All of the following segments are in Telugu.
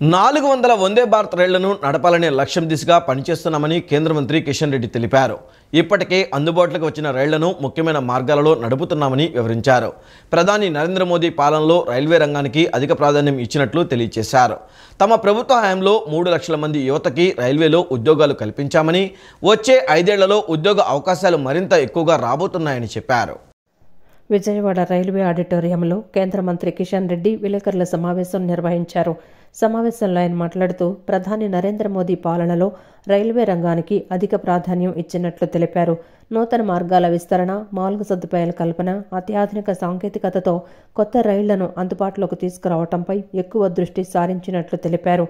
400 వందే భారత్ రైళ్లను నడపాలనే లక్ష్యం దిశగా పనిచేస్తున్నామని కేంద్ర మంత్రి కిషన్ రెడ్డి తెలిపారు. ఇప్పటికే అందుబాటులోకి వచ్చిన రైళ్లను ముఖ్యమైన మార్గాలలో నడుపుతున్నామని వివరించారు. ప్రధాని నరేంద్ర మోదీ పాలనలో రైల్వే రంగానికి అధిక ప్రాధాన్యం ఇచ్చినట్లు తెలియజేశారు. తమ ప్రభుత్వ హయాంలో 3 లక్షల మంది యువతకి రైల్వేలో ఉద్యోగాలు కల్పించామని, వచ్చే 5 ఏళ్లలో ఉద్యోగ అవకాశాలు మరింత ఎక్కువగా రాబోతున్నాయని చెప్పారు. విజయవాడ రైల్వే ఆడిటోరియంలో కేంద్ర మంత్రి కిషన్ రెడ్డి విలేకరుల సమావేశం నిర్వహించారు. సమావేశంలో ఆయన మాట్లాడుతూ ప్రధాని నరేంద్ర మోదీ పాలనలో రైల్వే రంగానికి అధిక ప్రాధాన్యం ఇచ్చినట్లు తెలిపారు. నూతన మార్గాల విస్తరణ, మౌలిక సదుపాయాల కల్పన, అత్యాధునిక సాంకేతికతతో కొత్త రైళ్లను అందుబాటులోకి తీసుకురావడంపై ఎక్కువ దృష్టి సారించినట్లు తెలిపారు.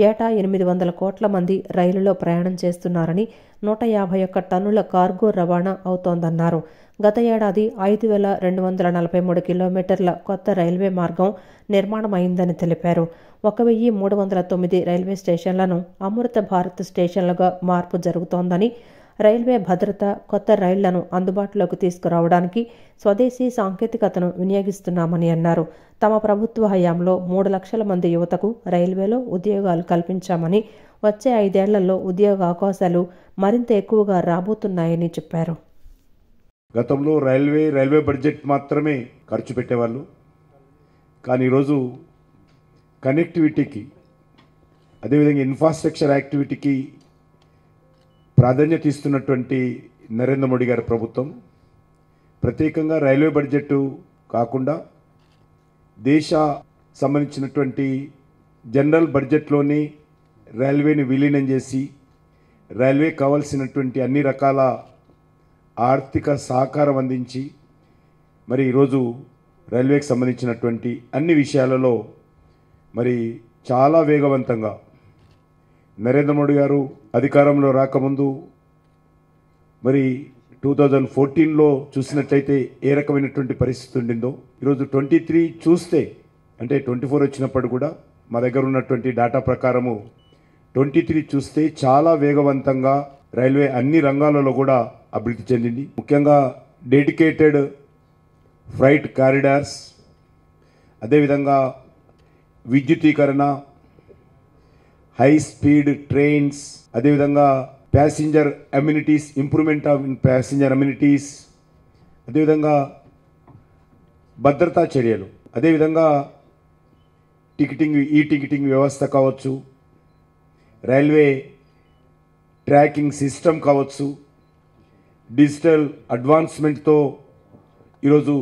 ఏటా 800 కోట్ల మంది రైలులో ప్రయాణం చేస్తున్నారని, 151 టన్నుల కార్గో రవాణా అవుతోందన్నారు. గత ఏడాది 5243 కిలోమీటర్ల కొత్త రైల్వే మార్గం నిర్మాణమైందని తెలిపారు. 1309 రైల్వే స్టేషన్లను అమృత భారత్ స్టేషన్లుగా మార్పు జరుగుతోందని, రైల్వే భద్రత, కొత్త రైళ్లను అందుబాటులోకి తీసుకురావడానికి స్వదేశీ సాంకేతికతను వినియోగిస్తున్నామని అన్నారు. తమ ప్రభుత్వ హయాంలో 3 లక్షల మంది యువతకు రైల్వేలో ఉద్యోగాలు కల్పించామని, వచ్చే 5 ఏళ్లలో ఉద్యోగ అవకాశాలు మరింత ఎక్కువగా రాబోతున్నాయని చెప్పారు. గతంలో రైల్వే బడ్జెట్ మాత్రమే ఖర్చు పెట్టేవాళ్ళు. కానీ ఈరోజు కనెక్టివిటీకి, అదేవిధంగా ఇన్ఫ్రాస్ట్రక్చర్ యాక్టివిటీకి ప్రాధాన్యత ఇస్తున్నటువంటి నరేంద్ర మోడీ గారి ప్రభుత్వం ప్రత్యేకంగా రైల్వే బడ్జెట్ కాకుండా దేశ సంబంధించినటువంటి జనరల్ బడ్జెట్లోని రైల్వేని విలీనం చేసి రైల్వే కావాల్సినటువంటి అన్ని రకాల ఆర్థిక సహకారం అందించి మరి ఈరోజు రైల్వేకి సంబంధించినటువంటి అన్ని విషయాలలో మరి చాలా వేగవంతంగా నరేంద్ర మోడీ గారు అధికారంలో రాకముందు మరి 2014లో చూసినట్లయితే ఏ రకమైనటువంటి పరిస్థితి ఉండిందో, ఈరోజు 23 చూస్తే అంటే 24 వచ్చినప్పుడు కూడా మా దగ్గర ఉన్నటువంటి డేటా ప్రకారము 23 చూస్తే చాలా వేగవంతంగా రైల్వే అన్ని రంగాలలో కూడా అభివృద్ధి చెందింది. ముఖ్యంగా డెడికేటెడ్ ఫ్రైట్ కారిడార్స్, అదేవిధంగా విద్యుతీకరణ, హై స్పీడ్ ట్రైన్స్, అదేవిధంగా passenger amenities, improvement off passenger amenities, అదేవిధంగా భద్రతా చర్యలు, అదేవిధంగా ఈ టికెటింగ్ వ్యవస్థ కావచ్చు, రైల్వే ట్రాకింగ్ సిస్టమ్ కావచ్చు, డిజిటల్ అడ్వాన్స్మెంట్తో ఈరోజు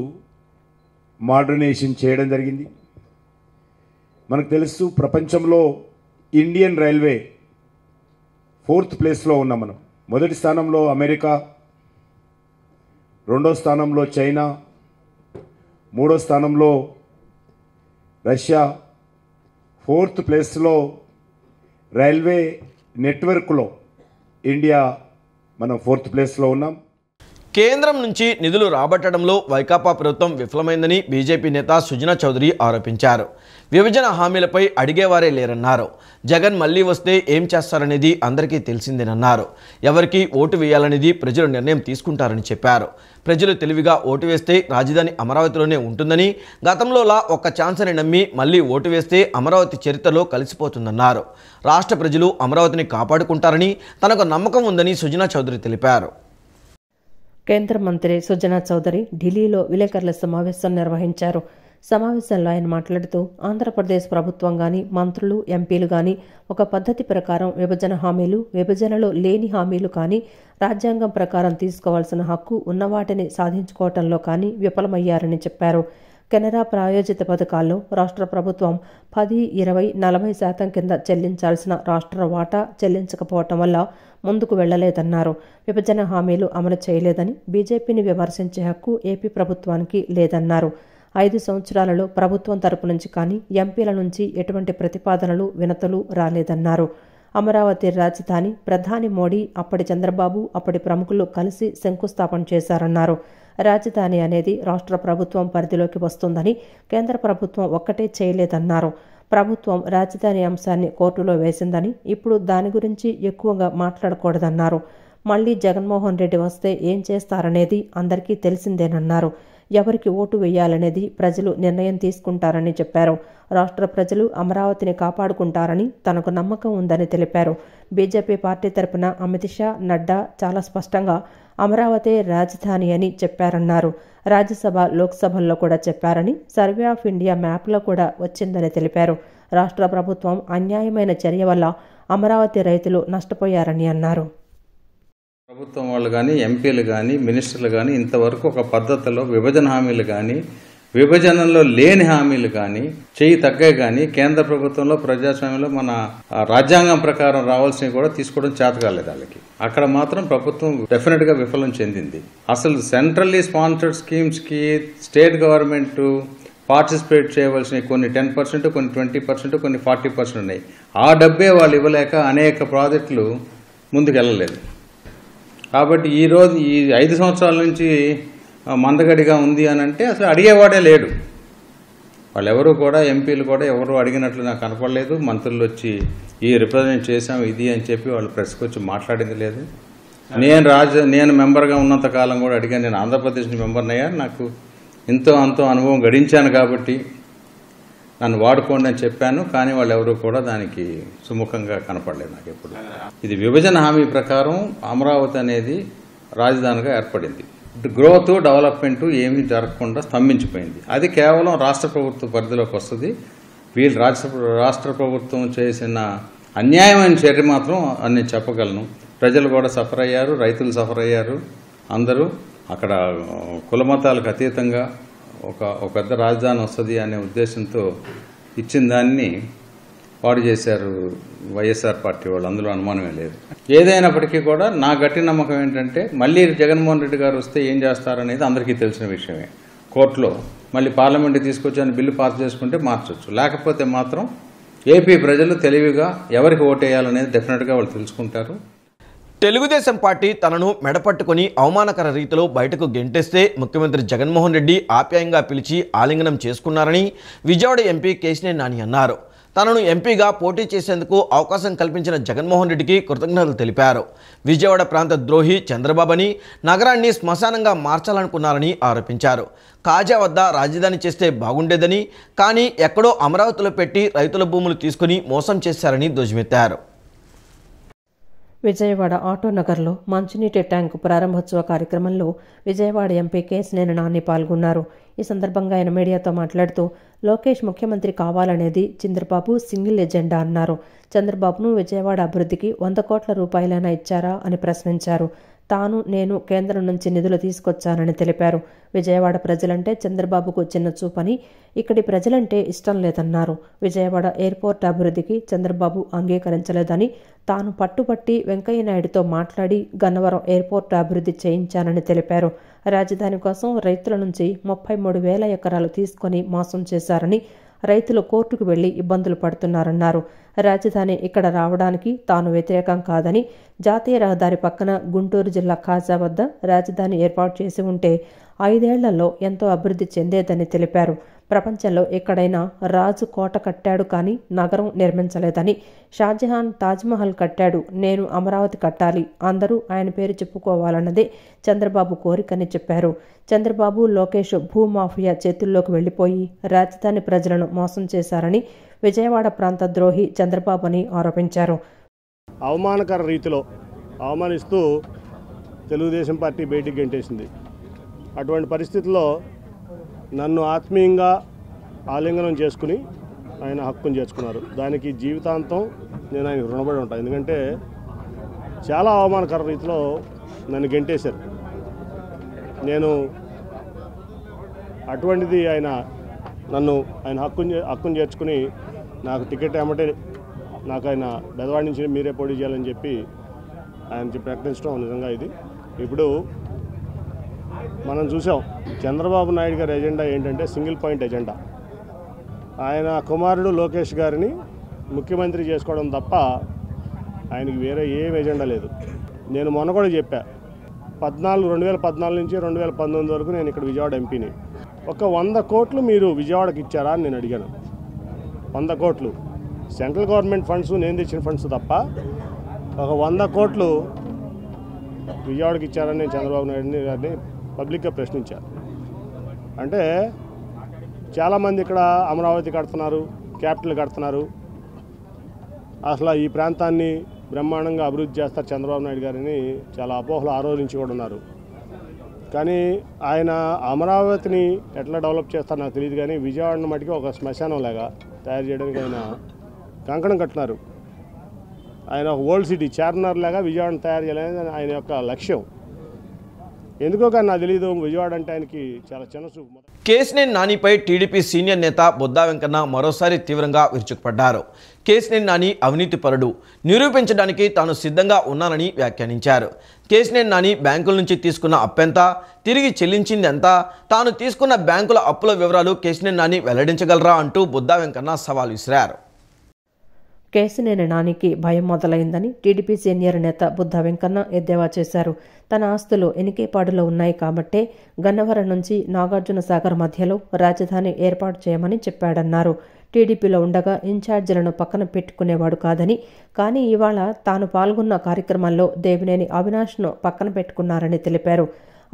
మోడర్నైజేషన్ చేయడం జరిగింది. మనకు తెలుసు ప్రపంచంలో ఇండియన్ రైల్వే 4th ప్లేస్లో ఉన్నాం మనం. మొదటి స్థానంలో అమెరికా, 2వ స్థానంలో చైనా, 3వ స్థానంలో రష్యా, 4th ప్లేస్లో రైల్వే నెట్వర్క్లో ఇండియా మనం 4th ప్లేస్లో ఉన్నాం. కేంద్రం నుంచి నిధులు రాబట్టడంలో వైకాపా ప్రభుత్వం విఫలమైందని బీజేపీ నేత సుజనా చౌదరి ఆరోపించారు. విభజన హామీలపై అడిగేవారే లేరన్నారు. జగన్ మళ్లీ వస్తే ఏం చేస్తారనేది అందరికీ తెలిసిందేనన్నారు. ఎవరికి ఓటు వేయాలనేది ప్రజలు నిర్ణయం తీసుకుంటారని చెప్పారు. ప్రజలు తెలివిగా ఓటు వేస్తే రాజధాని అమరావతిలోనే ఉంటుందని, గతంలోలా ఒక్క ఛాన్స్ అని నమ్మి మళ్లీ ఓటు వేస్తే అమరావతి చరిత్రలో కలిసిపోతుందన్నారు. రాష్ట్ర ప్రజలు అమరావతిని కాపాడుకుంటారని తనకు నమ్మకం ఉందని సుజనా చౌదరి తెలిపారు. కేంద్ర మంత్రి సుజనా చౌదరి ఢిల్లీలో విలేకరుల సమావేశం నిర్వహించారు. సమావేశంలో ఆయన మాట్లాడుతూ ఆంధ్రప్రదేశ్ ప్రభుత్వం కానీ, మంత్రులు, ఎంపీలు కానీ ఒక పద్ధతి ప్రకారం విభజన హామీలు, విభజనలో లేని హామీలు కానీ, రాజ్యాంగం ప్రకారం తీసుకోవాల్సిన హక్కు ఉన్నవాటిని సాధించుకోవటంలో కానీ విఫలమయ్యారని చెప్పారు. కెనరా ప్రాయోజిత పథకాల్లో రాష్ట్ర ప్రభుత్వం 10, 20, 40% కింద చెల్లించాల్సిన రాష్ట్ర వాటా చెల్లించకపోవటం వల్ల ముందుకు వెళ్లలేదన్నారు. విభజన హామీలు అమలు చేయలేదని బీజేపీని విమర్శించే హక్కు ఏపీ ప్రభుత్వానికి లేదన్నారు. 5 సంవత్సరాలలో ప్రభుత్వం తరపు నుంచి కానీ, ఎంపీల నుంచి ఎటువంటి ప్రతిపాదనలు, వినతులు రాలేదన్నారు. అమరావతి రాజధాని ప్రధాని మోడీ, అప్పటి చంద్రబాబు, అప్పటి ప్రముఖులు కలిసి శంకుస్థాపన చేశారన్నారు. రాజధాని అనేది రాష్ట్ర ప్రభుత్వం పరిధిలోకి వస్తుందని, కేంద్ర ప్రభుత్వం ఒక్కటే చేయలేదన్నారు. ప్రభుత్వం రాజధాని అంశాన్ని కోర్టులో వేసిందని, ఇప్పుడు దాని గురించి ఎక్కువగా మాట్లాడకూడదన్నారు. మళ్లీ జగన్మోహన్ రెడ్డి వస్తే ఏం చేస్తారనేది అందరికీ తెలిసిందేనన్నారు. ఎవరికి ఓటు వేయాలనేది ప్రజలు నిర్ణయం తీసుకుంటారని చెప్పారు. రాష్ట్ర ప్రజలు అమరావతిని కాపాడుకుంటారని తనకు నమ్మకం ఉందని తెలిపారు. బీజేపీ పార్టీ తరపున అమిత్ షా, నడ్డా చాలా స్పష్టంగా అమరావతి రాజధాని అని చెప్పారన్నారు. రాజ్యసభ, లోక్సభల్లో కూడా చెప్పారని, సర్వే ఆఫ్ ఇండియా మ్యాప్లో కూడా వచ్చిందని తెలిపారు. రాష్ట్ర ప్రభుత్వం అన్యాయమైన చర్య వల్ల అమరావతి రైతులు నష్టపోయారని అన్నారు. ప్రభుత్వం వాళ్ళు కానీ, ఎంపీలు కానీ, మినిస్టర్లు కానీ ఇంతవరకు ఒక పద్ధతిలో విభజన హామీలు కానీ, విభజనలో లేని హామీలు కానీ, చేయి తగ్గాయి కానీ, కేంద్ర ప్రభుత్వంలో ప్రజాస్వామ్యంలో మన రాజ్యాంగం ప్రకారం రావాల్సినవి కూడా తీసుకోవడం చేత కాలేదు వాళ్ళకి. అక్కడ మాత్రం ప్రభుత్వం డెఫినెట్ గా విఫలం చెందింది. అసలు సెంట్రల్లీ స్పాన్సర్డ్ స్కీమ్స్ కి స్టేట్ గవర్నమెంట్ పార్టిసిపేట్ చేయవలసిన కొన్ని 10%, కొన్ని 20%, కొన్ని 40% ఉన్నాయి. ఆ డబ్బే వాళ్ళు ఇవ్వలేక అనేక ప్రాజెక్టులు ముందుకు వెళ్ళలేదు. కాబట్టి ఈరోజు ఈ 5 సంవత్సరాల నుంచి మందగడిగా ఉంది అని అంటే అసలు అడిగేవాడే లేడు. వాళ్ళెవరూ కూడా, ఎంపీలు కూడా ఎవరు అడిగినట్లు నాకు కనపడలేదు. మంత్రులు వచ్చి ఈ రిప్రజెంట్ చేశాం ఇది అని చెప్పి వాళ్ళు ప్రెస్కి వచ్చి మాట్లాడింది లేదు. నేను మెంబర్గా ఉన్నంత కాలం కూడా అడిగాను. నేను ఆంధ్రప్రదేశ్ మెంబర్ని అయ్యా, నాకు ఇంతో అంతో అనుభవం గడించాను కాబట్టి నన్ను వాడుకోండి అని చెప్పాను. కానీ వాళ్ళు ఎవరు కూడా దానికి సుముఖంగా కనపడలేదు నాకు ఎప్పుడు. ఇది విభజన హామీ ప్రకారం అమరావతి అనేది రాజధానిగా ఏర్పడింది. గ్రోత్, డెవలప్మెంట్ ఏమీ జరగకుండా స్తంభించిపోయింది. అది కేవలం రాష్ట్ర ప్రభుత్వ పరిధిలోకి వస్తుంది. వీళ్ళు రాష్ట్ర ప్రభుత్వం చేసిన అన్యాయమైన చర్య మాత్రం అని నేను చెప్పగలను. ప్రజలు కూడా సఫర్ అయ్యారు, రైతులు సఫర్ అయ్యారు. అందరూ అక్కడ కులమతాలకు అతీతంగా ఒక పెద్ద రాజధాని వస్తుంది అనే ఉద్దేశంతో ఇచ్చిన దాన్ని పాడు చేశారు వైఎస్ఆర్ పార్టీ వాళ్ళు. అందులో అనుమానమే లేదు. ఏదైనప్పటికీ కూడా నా గట్టి నమ్మకం ఏంటంటే మళ్ళీ జగన్మోహన్ రెడ్డి గారు వస్తే ఏం చేస్తారనేది అందరికీ తెలిసిన విషయమే. కోర్టులో మళ్ళీ పార్లమెంట్కి తీసుకొచ్చి ఆయన బిల్లు పాస్ చేసుకుంటే మార్చొచ్చు. లేకపోతే మాత్రం ఏపీ ప్రజలు తెలివిగా ఎవరికి ఓటేయాలనేది డెఫినెట్గా వాళ్ళు తెలుసుకుంటారు. తెలుగుదేశం పార్టీ తనను మెడపట్టుకుని అవమానకర రీతిలో బయటకు గెంటేస్తే ముఖ్యమంత్రి జగన్మోహన్ రెడ్డి ఆప్యాయంగా పిలిచి ఆలింగనం చేసుకున్నారని విజయవాడ ఎంపీ కేశినేని నాని అన్నారు. తనను ఎంపీగా పోటీ చేసేందుకు అవకాశం కల్పించిన జగన్మోహన్ రెడ్డికి కృతజ్ఞతలు తెలిపారు. విజయవాడ ప్రాంత ద్రోహి చంద్రబాబుని నగరాన్ని శ్మశానంగా మార్చాలనుకున్నారని ఆరోపించారు. కాజా వద్ద రాజధాని చేస్తే బాగుండేదని, కానీ ఎక్కడో అమరావతిలో పెట్టి రైతుల భూములు తీసుకుని మోసం చేశారని ధ్వజమెత్తారు. విజయవాడ ఆటోనగర్లో మంచినీటి ట్యాంకు ప్రారంభోత్సవ కార్యక్రమంలో విజయవాడ ఎంపీ కేశినేని నాని పాల్గొన్నారు. ఈ సందర్భంగా ఆయన మీడియాతో మాట్లాడుతూ లోకేష్ ముఖ్యమంత్రి కావాలనేది చంద్రబాబు సింగిల్ ఎజెండా అన్నారు. చంద్రబాబును విజయవాడ అభివృద్ధికి 100 కోట్ల రూపాయలైనా ఇచ్చారా అని ప్రశ్నించారు. నేను కేంద్రం నుంచి నిధులు తీసుకొచ్చానని తెలిపారు. విజయవాడ ప్రజలంటే చంద్రబాబుకు చిన్న చూపని, ఇక్కడి ప్రజలంటే ఇష్టం లేదన్నారు. విజయవాడ ఎయిర్పోర్ట్ అభివృద్ధికి చంద్రబాబు అంగీకరించలేదని, తాను పట్టుబట్టి వెంకయ్యనాయుడుతో మాట్లాడి గన్నవరం ఎయిర్పోర్ట్ అభివృద్ధి చేయించానని తెలిపారు. రాజధాని కోసం రైతుల నుంచి 33,000 ఎకరాలు తీసుకొని మోసం చేశారని, రైతులు కోర్టుకు వెళ్లి ఇబ్బందులు పడుతున్నారన్నారు. రాజధాని ఇక్కడ రావడానికి తాను వ్యతిరేకం కాదని, జాతీయ రహదారి పక్కన గుంటూరు జిల్లా కాజా వద్ద రాజధాని ఏర్పాటు చేసి ఉంటే 5 ఏళ్లలో ఎంతో అభివృద్ధి చెందేదని తెలిపారు. ప్రపంచంలో ఎక్కడైనా రాజు కోట కట్టాడు కానీ నగరం నిర్మించలేదని, షాజహాన్ తాజ్మహల్ కట్టాడు, నేను అమరావతి కట్టాలి, అందరూ ఆయన పేరు చెప్పుకోవాలన్నదే చంద్రబాబు కోరికని చెప్పారు. చంద్రబాబు, లోకేష్ భూమాఫియా చేతుల్లోకి వెళ్లిపోయి రాజధాని ప్రజలను మోసం చేశారని, విజయవాడ ప్రాంత ద్రోహి చంద్రబాబు అని ఆరోపించారు. అవమానకర రీతిలో అవమానిస్తూ తెలుగుదేశం పార్టీ బయటికి గెంటేసింది. అటువంటి పరిస్థితుల్లో నన్ను ఆత్మీయంగా ఆలింగనం చేసుకుని ఆయన హక్కును చేర్చుకున్నారు. దానికి జీవితాంతం నేను ఆయనకు రుణపడి ఉంటాను. ఎందుకంటే చాలా అవమానకర రీతిలో నన్ను గెంటేశారు. నేను అటువంటిది ఆయన హక్కును చేర్చుకుని నాకు టికెట్ ఏమంటే నాకు ఆయన బెదవాడి నుంచి మీరే పోటీ చేయాలని చెప్పి ఆయన ప్రకటించడం నిజంగా ఇది. ఇప్పుడు మనం చూసాం చంద్రబాబు నాయుడు గారి ఎజెండా ఏంటంటే సింగిల్ పాయింట్ ఎజెండా. ఆయన కుమారుడు లోకేష్ గారిని ముఖ్యమంత్రి చేసుకోవడం తప్ప ఆయనకి వేరే ఏం ఎజెండా లేదు. నేను మొన్న కూడా చెప్పా, 2014 నుంచి 2019 వరకు నేను ఇక్కడ విజయవాడ ఎంపీని. ఒక 100 కోట్లు మీరు విజయవాడకి ఇచ్చారా అని నేను అడిగాను. 100 కోట్లు సెంట్రల్ గవర్నమెంట్ ఫండ్స్, నేను తెచ్చిన ఫండ్స్ తప్ప ఒక 100 కోట్లు విజయవాడకి ఇచ్చారని నేను చంద్రబాబు నాయుడు గారిని పబ్లిక్గా ప్రశ్నించాను. అంటే చాలామంది ఇక్కడ అమరావతి కడుతున్నారు, క్యాపిటల్ కడుతున్నారు, అసలు ఈ ప్రాంతాన్ని బ్రహ్మాండంగా అభివృద్ధి చేస్తారు చంద్రబాబు నాయుడు గారిని చాలా అపోహలు ఆ రోజు నుంచి కూడా ఉన్నారు. కానీ ఆయన అమరావతిని ఎట్లా డెవలప్ చేస్తారో నాకు తెలియదు, కానీ విజయవాడను మటుకి ఒక శ్మశానం లాగా తయారు చేయడానికి ఆయన కంకణం కట్టినారు. ఆయన ఒక ఓల్డ్ సిటీ చార్మినార్ లాగా విజయవాడను తయారు చేయాలని ఆయన యొక్క లక్ష్యం. ఎందుకో కానీ నాకు తెలియదు, విజయవాడ అంటే ఆయనకి చాలా చిన్న చూపు. కేశినేని నానిపై టీడీపీ సీనియర్ నేత బొద్దా వెంకన్న మరోసారి తీవ్రంగా విరుచుకుపడ్డారు. కేశినేని నాని అవినీతి పరుడు, నిరూపించడానికి తాను సిద్ధంగా ఉన్నానని వ్యాఖ్యానించారు. కేశినేని నాని బ్యాంకుల నుంచి తీసుకున్న అప్పెంత, తిరిగి చెల్లించింది ఎంత, తాను తీసుకున్న బ్యాంకుల అప్పుల వివరాలు కేశినేని నాని వెల్లడించగలరా అంటూ బొద్దా వెంకన్న సవాల్ విసిరారు. కేశినేని నానికి భయం మొదలైందని టీడీపీ సీనియర్ నేత బుద్ధా వెంకన్న ఎద్దేవా చేశారు. తన ఆస్తులు ఎనికేపాడులో ఉన్నాయి కాబట్టే గన్నవరం నుంచి నాగార్జున సాగర్ మధ్యలో రాజధాని ఏర్పాటు చేయమని చెప్పాడన్నారు. టీడీపీలో ఉండగా ఇన్ఛార్జీలను పక్కన పెట్టుకునేవాడు కాదని, కానీ ఇవాళ తాను పాల్గొన్న కార్యక్రమంలో దేవినేని అవినాష్ను పక్కన పెట్టుకున్నారని తెలిపారు.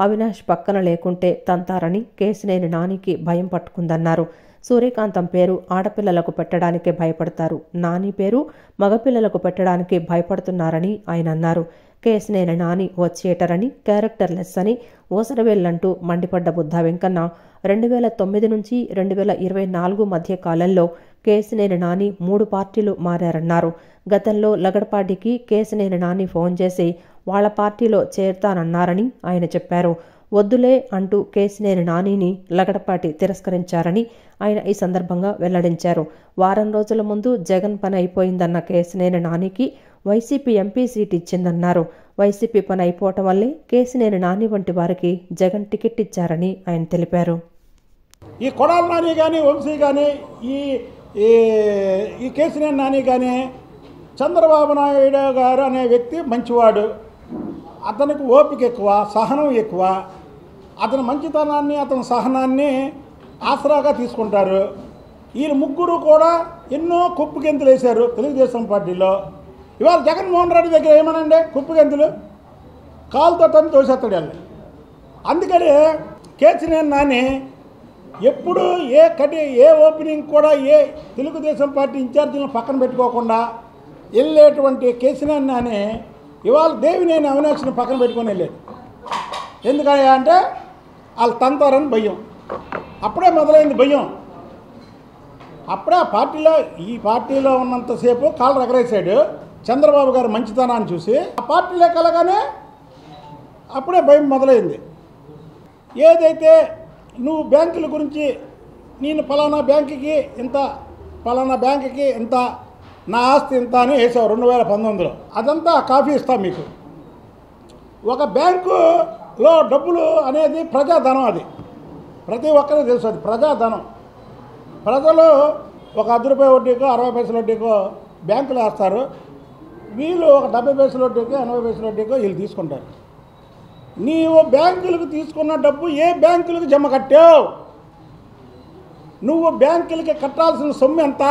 అవినాష్ పక్కన లేకుంటే తంతారని కేశినేని నానికి భయం పట్టుకుందన్నారు. సూర్యకాంతం పేరు ఆడపిల్లలకు పెట్టడానికి భయపడతారు, నాని పేరు మగపిల్లలకు పెట్టడానికి భయపడుతున్నారని ఆయన అన్నారు. కేశినేని నాని ఓ చీటరని, క్యారెక్టర్ లెస్ అని ఓసరవేళ్లంటూ మండిపడ్డ బుద్ధా వెంకన్న 2009 నుంచి 2024 మధ్య కాలంలో కేశినేని నాని 3 పార్టీలు మారారన్నారు. గతంలో లగడపాటికి కేశినేని నాని ఫోన్ చేసి వాళ్ల పార్టీలో చేరుతానన్నారని ఆయన చెప్పారు. వద్దులే అంటూ కేశినేని నానిని లగడపాటి తిరస్కరించారని ఆయన ఈ సందర్భంగా వెల్లడించారు. వారం రోజుల ముందు జగన్ పని అయిపోయిందన్న కేశినేని నానికి వైసీపీ ఎంపీ సీట్ ఇచ్చిందన్నారు. వైసీపీ పని అయిపోవటం వల్లే కేశినేని నాని వంటి వారికి జగన్ టికెట్ ఇచ్చారని ఆయన తెలిపారు. ఈ కొడాల నాని కానీ, వంశీ కానీ, ఈ కేశినేని నాని కానీ, చంద్రబాబు నాయుడు గారు అనే వ్యక్తి మంచివాడు, అతనికి ఓపిక ఎక్కువ, సహనం ఎక్కువ, అతని మంచితనాన్ని, అతని సహనాన్ని ఆసరాగా తీసుకుంటారు. వీళ్ళు ముగ్గురు కూడా ఎన్నో కుప్పగెంతులు వేశారు తెలుగుదేశం పార్టీలో. ఇవాళ జగన్మోహన్ రెడ్డి దగ్గర ఏమనండి కుప్పగెంతులు కాలుతో తను తోసేస్తాడు వాళ్ళు. అందుకని కేశినేని నాని ఎప్పుడు ఏ ఓపెనింగ్ కూడా ఏ తెలుగుదేశం పార్టీ ఇన్ఛార్జీలను పక్కన పెట్టుకోకుండా వెళ్ళేటువంటి కేశినేని నాని ఇవాళ దేవినేని అవినాష్ని పక్కన పెట్టుకొని వెళ్ళేది. ఎందుకని అంటే వాళ్ళు తంతారని భయం. అప్పుడే మొదలైంది భయం. అప్పుడే ఈ పార్టీలో ఉన్నంతసేపు కాళ్ళు ఎగరేసాడు చంద్రబాబు గారు మంచితనాన్ని చూసి. ఆ పార్టీలో కలగానే అప్పుడే భయం మొదలైంది. ఏదైతే నువ్వు బ్యాంకుల గురించి నేను ఫలానా బ్యాంకుకి ఇంత, ఫలానా బ్యాంకుకి ఇంత, నా ఆస్తి ఇంత అని వేసావు 2019లో, అదంతా కాఫీ ఇస్తాం మీకు. ఒక బ్యాంకులో డబ్బులు అనేది ప్రజాధనం, అది ప్రతి ఒక్కరికి తెలుసు, అది ప్రజాధనం. ప్రజలు ఒక 10 రూపాయల వడ్డీకో 60 పైసల వడ్డీకో బ్యాంకులు వేస్తారు. వీళ్ళు ఒక 70 పైసల వడ్డీకో 80 పైసల వడ్డీకో వీళ్ళు తీసుకుంటారు. నీవు బ్యాంకులకు తీసుకున్న డబ్బు ఏ బ్యాంకులకు జమ కట్టావు? నువ్వు బ్యాంకులకి కట్టాల్సిన సొమ్ము ఎంత?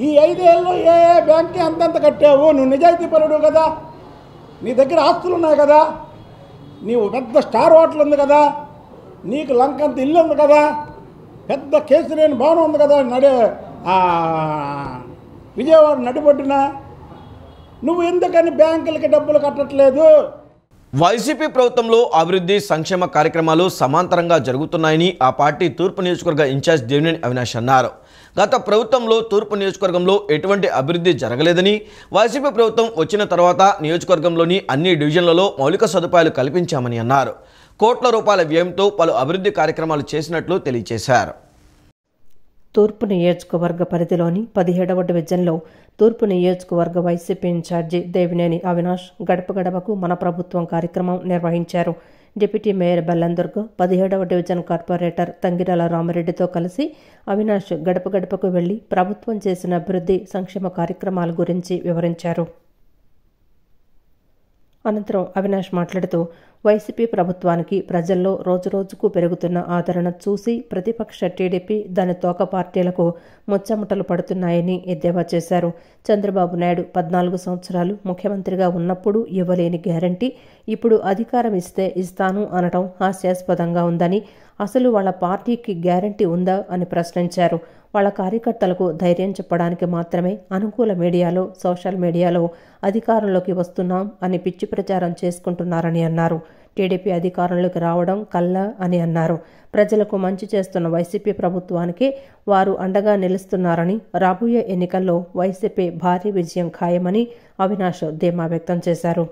ఈ 5 ఏళ్ళలో ఏ బ్యాంక్కి అంతంత కట్టావు? నువ్వు నిజాయితీ పరుడు కదా, నీ దగ్గర ఆస్తులు ఉన్నాయి కదా, నీవు పెద్ద స్టార్ హోటల్ ఉంది కదా, నీకు లంకంత ఇల్లు ఉంది కదా, పెద్ద కేశినేని భవనం ఉంది కదా విజయవాడ నడిబొడ్డున, నువ్వు ఎందుకని బ్యాంకులకి డబ్బులు కట్టట్లేదు? వైసీపీ ప్రభుత్వంలో అభివృద్ధి సంక్షేమ కార్యక్రమాలు సమాంతరంగా జరుగుతున్నాయని ఆ పార్టీ తూర్పు నియోజకవర్గ ఇన్ఛార్జ్ దేవినేని అవినాష్ అన్నారు. గత ప్రభుత్వంలో తూర్పు నియోజకవర్గంలో ఎటువంటి అభివృద్ధి జరగలేదని, వైసీపీ ప్రభుత్వం వచ్చిన తర్వాత నియోజకవర్గంలోని అన్ని డివిజన్లలో మౌలిక సదుపాయాలు కల్పించామని అన్నారు. కోట్ల రూపాయల వ్యయంతో పలు అభివృద్ధి కార్యక్రమాలు చేసినట్లు తెలియజేశారు. తూర్పు నియోజకవర్గ పరిధిలోని 17వ డివిజన్లో తూర్పు నియోజకవర్గ వైసీపీ ఇన్ఛార్జి దేవినేని అవినాష్ గడప గడపకు మన ప్రభుత్వం కార్యక్రమం నిర్వహించారు. డిప్యూటీ మేయర్ బెల్లందుర్గ, 17వ డివిజన్ కార్పొరేటర్ తంగిరాల రామరెడ్డితో కలిసి అవినాష్ గడప గడపకు వెళ్లి ప్రభుత్వం చేసిన అభివృద్ధి సంక్షేమ కార్యక్రమాల గురించి వివరించారు. అనంతరం అవినాష్ మాట్లాడుతూ వైసీపీ ప్రభుత్వానికి ప్రజల్లో రోజురోజుకు పెరుగుతున్న ఆదరణ చూసి ప్రతిపక్ష టీడీపీ దాని తోక పార్టీలకు ముచ్చమటలు పడుతున్నాయని ఎద్దేవా చేశారు. చంద్రబాబు నాయుడు 14 సంవత్సరాలు ముఖ్యమంత్రిగా ఉన్నప్పుడు ఇవ్వలేని గ్యారంటీ ఇప్పుడు అధికారం ఇస్తే ఇస్తాను అనటం హాస్యాస్పదంగా ఉందని, అసలు వాళ్ళ పార్టీకి గ్యారంటీ ఉందా అని ప్రశ్నించారు. వాళ్ళ కార్యకర్తలకు ధైర్యం చెప్పడానికి మాత్రమే అనుకూల మీడియాలో, సోషల్ మీడియాలో అధికారంలోకి వస్తున్నాం అని పిచ్చి ప్రచారం చేసుకుంటున్నారని అన్నారు. టీడీపీ అధికారంలోకి రావడం కల్లా అని అన్నారు. ప్రజలకు మంచి చేస్తున్న వైసీపీ ప్రభుత్వానికి వారు అండగా నిలుస్తున్నారని, రాబోయే ఎన్నికల్లో వైసీపీ భారీ విజయం ఖాయమని అవినాష్ ధీమా వ్యక్తం చేశారు.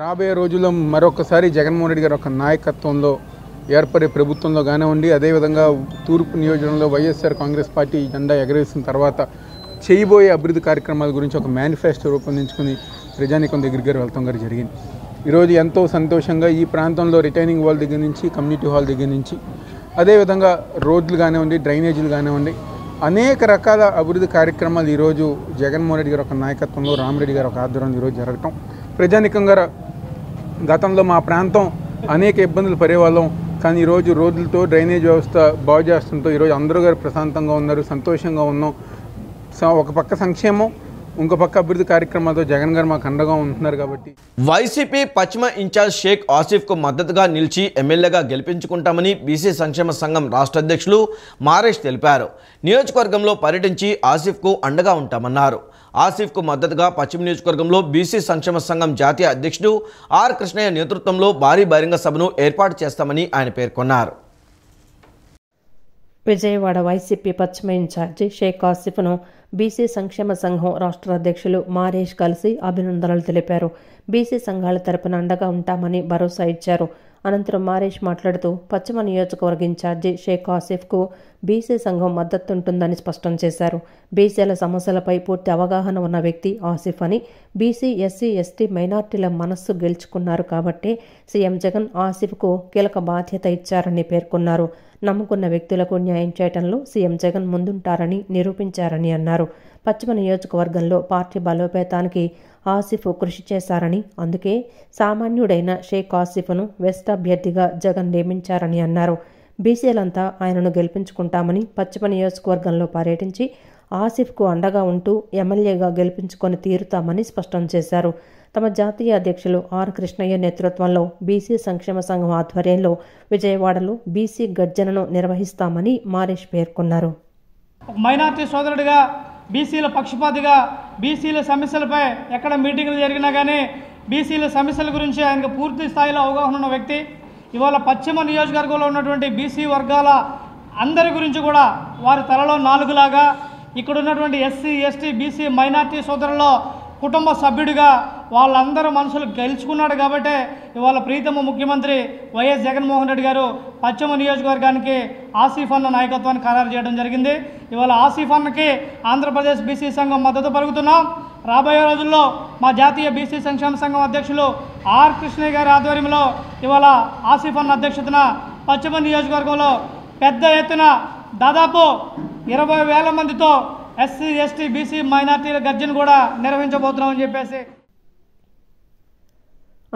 రాబోయే రోజుల్లో మరొకసారి జగన్మోహన్ రెడ్డి గారి ఒక నాయకత్వంలో ఏర్పడే ప్రభుత్వంలో కానివ్వండి, అదేవిధంగా తూర్పు నియోజకవర్గంలో వైఎస్ఆర్ కాంగ్రెస్ పార్టీ జెండా ఎగరేసిన తర్వాత చేయబోయే అభివృద్ధి కార్యక్రమాల గురించి ఒక మేనిఫెస్టో రూపొందించుకుని ప్రజానీకం దగ్గరికి వెళ్తాం గారు జరిగింది. ఈరోజు ఎంతో సంతోషంగా ఈ ప్రాంతంలో రిటైనింగ్ వాల్ దగ్గర నుంచి, కమ్యూనిటీ హాల్ దగ్గర నుంచి, అదేవిధంగా రోడ్లు కానివ్వండి, డ్రైనేజీలు కానివ్వండి, అనేక రకాల అభివృద్ధి కార్యక్రమాలు ఈరోజు జగన్మోహన్ రెడ్డి గారు ఒక నాయకత్వంలో, రామిరెడ్డి గారు ఒక ఆధ్వర్యంలో ఈరోజు జరగటం, ప్రజానీకం గారు గతంలో మా ప్రాంతం అనేక ఇబ్బందులు పడేవాళ్ళం, కానీ ఈరోజు రోడ్లతో డ్రైనేజ్ వ్యవస్థ బాగు చేస్తుంటూ ఈరోజు అందరూ గారు ప్రశాంతంగా ఉన్నారు, సంతోషంగా ఉన్నాం. ఒక పక్క సంక్షేమం, ఇంకో పక్క అభివృద్ధి కార్యక్రమాలతో జగన్ గారు మాకు అండగా ఉంటున్నారు. కాబట్టి వైసీపీ పశ్చిమ ఇన్ఛార్జ్ షేక్ ఆసిఫ్కు మద్దతుగా నిలిచి ఎమ్మెల్యేగా గెలిపించుకుంటామని బీసీ సంక్షేమ సంఘం రాష్ట్ర అధ్యక్షులు మారేష్ తెలిపారు. నియోజకవర్గంలో పర్యటించి ఆసిఫ్కు అండగా ఉంటామన్నారు. ఆసిఫ్కు మద్దతుగా పశ్చిమ నియోజకవర్గంలో బీసీ సంక్షేమ సంఘం జాతీయ అధ్యక్షుడు ఆర్ కృష్ణయ్య నేతృత్వంలో భారీ బహిరంగ సభను ఏర్పాటు చేస్తామని ఆయన పేర్కొన్నారు. విజయవాడ వైసీపీ పశ్చిమ ఇన్ఛార్జి షేక్ ఆసిఫ్ను బీసీ సంక్షేమ సంఘం రాష్ట్ర అధ్యక్షులు మారేష్ కలిసి అభినందనలు తెలిపారు. బీసీ సంఘాల తరపున అండగా ఉంటామని భరోసా ఇచ్చారు. అనంతరం మారేష్ మాట్లాడుతూ పశ్చిమ నియోజకవర్గ ఇన్ఛార్జి షేక్ ఆసిఫ్కు బీసీ సంఘం మద్దతుంటుందని స్పష్టం చేశారు. బీసీల సమస్యలపై పూర్తి అవగాహన ఉన్న వ్యక్తి ఆసిఫ్ అని, బీసీ, ఎస్సీ, ఎస్టీ, మైనార్టీల మనస్సు గెలుచుకున్నారు కాబట్టి సీఎం జగన్ ఆసిఫ్కు కీలక బాధ్యత ఇచ్చారని పేర్కొన్నారు. నమ్ముకున్న వ్యక్తులకు న్యాయం చేయడంలో సీఎం జగన్ ముందుంటారని నిరూపించారని అన్నారు. పశ్చిమ నియోజకవర్గంలో పార్టీ బలోపేతానికి ఆసిఫ్ కృషి చేశారని, అందుకే సామాన్యుడైన షేక్ ఆసిఫ్ను వెస్ట్ అభ్యర్థిగా జగన్ నియమించారని అన్నారు. బీసీలంతా ఆయనను గెలిపించుకుంటామని పశ్చిమ నియోజకవర్గంలో పర్యటించి ఆసిఫ్కు అండగా ఉంటూ ఎమ్మెల్యేగా గెలిపించుకొని తీరుతామని స్పష్టం చేశారు. తమ జాతీయ అధ్యక్షులు ఆర్ కృష్ణయ్య నేతృత్వంలో బీసీ సంక్షేమ సంఘం ఆధ్వర్యంలో విజయవాడలో బీసీ గర్జనను నిర్వహిస్తామని మారేష్ పేర్కొన్నారు. మైనార్టీ సోదరుడిగా, బీసీల పక్షపాతిగా, బీసీల సమస్యలపై ఎక్కడ మీటింగులు జరిగినా కానీ బీసీల సమస్యల గురించి ఆయనకు పూర్తి స్థాయిలో అవగాహన ఉన్న వ్యక్తి. ఇవాళ పశ్చిమ నియోజకవర్గంలో ఉన్నటువంటి బీసీ వర్గాల అందరి గురించి కూడా వారి తలలో నాలుగులాగా ఇక్కడ ఉన్నటువంటి ఎస్సీ, ఎస్టీ, బీసీ, మైనార్టీ సోదరుల్లో కుటుంబ సభ్యుడిగా వాళ్ళందరూ మనసులు గెలుచుకున్నాడు. కాబట్టి ఇవాళ ప్రీతమ ముఖ్యమంత్రి వైఎస్ జగన్మోహన్ రెడ్డి గారు పశ్చిమ నియోజకవర్గానికి ఆసిఫ్ అన్న నాయకత్వాన్ని ఖరారు చేయడం జరిగింది. ఇవాళ ఆసిఫ్ అన్నకి ఆంధ్రప్రదేశ్ బీసీ సంఘం మద్దతు పలుకుతున్నాం. రాబోయే రోజుల్లో మా జాతీయ బీసీ సంక్షేమ సంఘం అధ్యక్షులు ఆర్ కృష్ణయ్య గారి ఆధ్వర్యంలో ఇవాళ ఆసిఫ్ అన్న అధ్యక్షతన పశ్చిమ నియోజకవర్గంలో పెద్ద ఎత్తున దాదాపు 20,000 మందితో ఎస్సీ, ఎస్టీ, బీసీ, మైనార్టీల గర్జన కూడా నిర్వహించబోతున్నామని చెప్పేసి.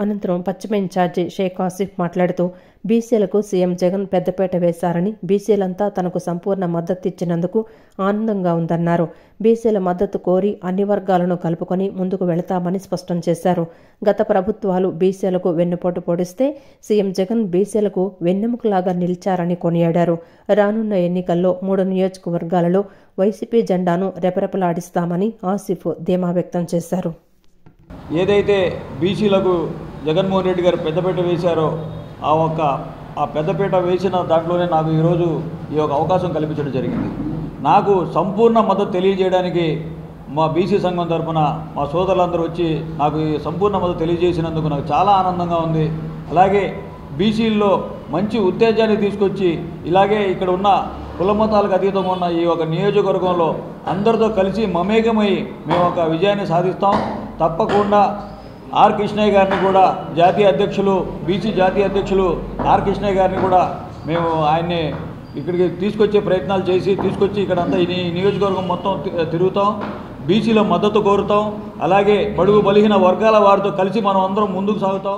అనంతరం పశ్చిమ ఇన్ఛార్జి షేక్ ఆసిఫ్ మాట్లాడుతూ బీసీలకు సీఎం జగన్ పెద్దపేట వేశారని, బీసీలంతా తనకు సంపూర్ణ మద్దతు ఇచ్చినందుకు ఆనందంగా ఉందన్నారు. బీసీల మద్దతు కోరి అన్ని వర్గాలను కలుపుకొని ముందుకు వెళతామని స్పష్టం చేశారు. గత ప్రభుత్వాలు బీసీలకు వెన్నుపోటు పొడిస్తే సీఎం జగన్ బీసీలకు వెన్నెముకలాగా నిలిచారని కొనియాడారు. రానున్న ఎన్నికల్లో 3 నియోజకవర్గాలలో వైసీపీ జెండాను రెపరెపలాడిస్తామని ఆసిఫ్ ధీమా వ్యక్తం చేశారు. ఏదైతే బీసీలకు జగన్మోహన్ రెడ్డి గారు పెద్దపీట వేశారో ఆ పెద్దపీట వేసిన దాంట్లోనే నాకు ఈరోజు ఈ యొక్క అవకాశం కల్పించడం జరిగింది. నాకు సంపూర్ణ మద్దతు తెలియజేయడానికి మా బీసీ సంఘం తరఫున మా సోదరులందరూ వచ్చి నాకు ఈ సంపూర్ణ మద్దతు తెలియజేసినందుకు నాకు చాలా ఆనందంగా ఉంది. అలాగే బీసీల్లో మంచి ఉత్తేజాన్ని తీసుకొచ్చి ఇలాగే ఇక్కడ ఉన్న కులమతాలకు అతీతంగా ఉన్న ఈ ఒక నియోజకవర్గంలో అందరితో కలిసి మమేకమై మేము ఒక విజయాన్ని సాధిస్తాం. తప్పకుండా ఆర్ కృష్ణయ్య గారిని కూడా జాతీయ అధ్యక్షులు, బీసీ జాతీయ అధ్యక్షులు ఆర్ కృష్ణయ్య గారిని కూడా మేము ఆయన్ని ఇక్కడికి తీసుకొచ్చే ప్రయత్నాలు చేసి తీసుకొచ్చి ఇక్కడంతా ఈ నియోజకవర్గం మొత్తం తిరుగుతాం. బీసీలో మద్దతు కోరుతాం. అలాగే బడుగు బలహీన వర్గాల వారితో కలిసి మనం అందరం ముందుకు సాగుతాం.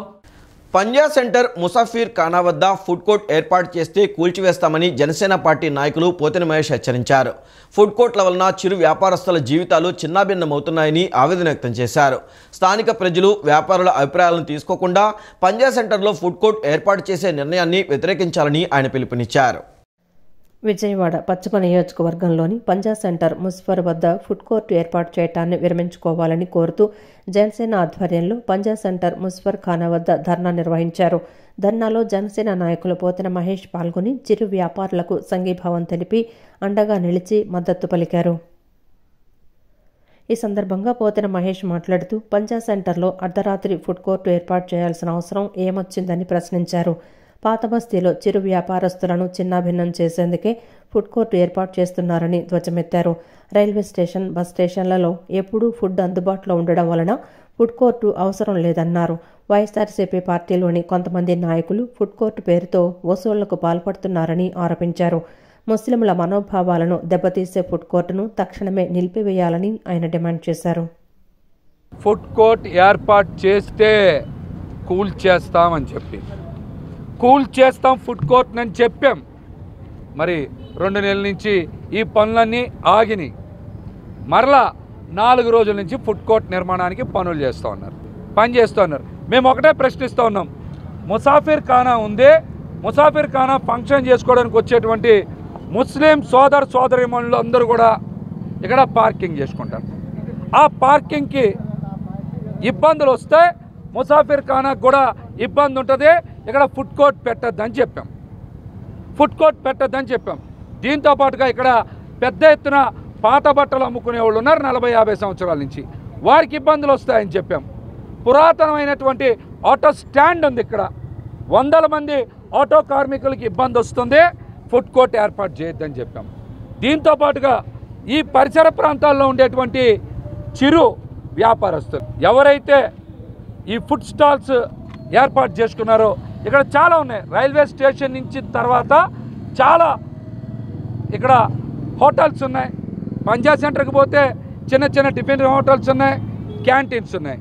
పంజా సెంటర్ ముసాఫిర్ ఖానా వద్ద ఫుడ్ కోర్ట్ ఏర్పాటు చేస్తే కూల్చివేస్తామని జనసేన పార్టీ నాయకులు పోతిన మహేష్ హెచ్చరించారు. ఫుడ్ కోర్ట్ల వలన చిరు వ్యాపారస్తుల జీవితాలు చిన్నాభిన్నమవుతున్నాయని ఆవేదన వ్యక్తం చేశారు. స్థానిక ప్రజలు వ్యాపారుల అభిప్రాయాలను తీసుకోకుండా పంజా సెంటర్లో ఫుడ్ కోర్ట్ ఏర్పాటు చేసే నిర్ణయాన్ని వ్యతిరేకించాలని ఆయన పిలుపునిచ్చారు. విజయవాడ పశ్చిమ నియోజకవర్గంలోని పంజా సెంటర్ ముస్ఫర్ వద్ద ఫుడ్ కోర్టు ఏర్పాటు చేయడాన్ని విరమించుకోవాలని కోరుతూ జనసేన ఆధ్వర్యంలో పంజా సెంటర్ ముస్ఫర్ ఖానా వద్ద ధర్నా నిర్వహించారు. ధర్నాలో జనసేన నాయకులు పోతిన మహేష్ పాల్గొని చిరు వ్యాపారులకు సంఘీభావం తెలిపి అండగా నిలిచి మద్దతు పలికారు. ఈ సందర్భంగా పోతిన మహేష్ మాట్లాడుతూ పంజా సెంటర్లో అర్ధరాత్రి ఫుడ్ కోర్టు ఏర్పాటు చేయాల్సిన అవసరం ఏమొచ్చిందని ప్రశ్నించారు. పాత బస్తీలో చిరు వ్యాపారస్తులను చిన్నాభిన్నం చేసేందుకే ఫుడ్ కోర్టు ఏర్పాటు చేస్తున్నారని ధ్వజమెత్తారు. రైల్వే స్టేషన్, బస్ స్టేషన్లలో ఎప్పుడూ ఫుడ్ అందుబాటులో ఉండడం వలన ఫుడ్ కోర్టు అవసరం లేదన్నారు. వైఎస్ఆర్సీపీ పార్టీలోని కొంతమంది నాయకులు ఫుడ్ కోర్టు పేరుతో వసూళ్లకు పాల్పడుతున్నారని ఆరోపించారు. ముస్లింల మనోభావాలను దెబ్బతీసే ఫుడ్ కోర్టును తక్షణమే నిలిపివేయాలని ఆయన డిమాండ్ చేశారు. ఫుడ్ కోర్ట్ ఏర్పాటు చేస్తే కూల్చేస్తాం ఫుడ్ కోర్ట్ అని చెప్పాం. మరి 2 నెలల నుంచి ఈ పనులన్నీ ఆగినాయి. మరలా 4 రోజుల నుంచి ఫుడ్ కోర్ట్ నిర్మాణానికి పనులు చేస్తూ ఉన్నారు. మేము ఒకటే ప్రశ్నిస్తూ ఉన్నాం. ముసాఫిర్ ఖానా ఉంది. ముసాఫిర్ ఖానా ఫంక్షన్ చేసుకోవడానికి వచ్చేటువంటి ముస్లిం సోదరీమణులు అందరూ కూడా ఇక్కడ పార్కింగ్ చేసుకుంటారు. ఆ పార్కింగ్కి ఇబ్బందులు వస్తే ముసాఫిర్ ఖానాకు కూడా ఇబ్బంది ఉంటుంది. ఇక్కడ ఫుడ్ కోర్ట్ పెట్టద్దని చెప్పాం. దీంతో పాటుగా ఇక్కడ పెద్ద ఎత్తున పాత బట్టలు అమ్ముకునే వాళ్ళు ఉన్నారు 40-50 సంవత్సరాల నుంచి. వారికి ఇబ్బందులు వస్తాయని చెప్పాం. పురాతనమైనటువంటి ఆటో స్టాండ్ ఉంది. ఇక్కడ 100 మంది ఆటో కార్మికులకి ఇబ్బంది వస్తుంది. ఫుడ్ కోర్ట్ ఏర్పాటు చేయొద్దని చెప్పాం. దీంతో పాటుగా ఈ పరిసర ప్రాంతాల్లో ఉండేటువంటి చిరు వ్యాపారస్తులు ఎవరైతే ఈ ఫుడ్ స్టాల్స్ ఏర్పాటు చేసుకున్నారో ఇక్కడ చాలా ఉన్నాయి. రైల్వే స్టేషన్ నుంచి తర్వాత చాలా ఇక్కడ హోటల్స్ ఉన్నాయి. పంజా సెంటర్కి పోతే చిన్న చిన్న టిఫిన్ హోటల్స్ ఉన్నాయి, క్యాంటీన్స్ ఉన్నాయి.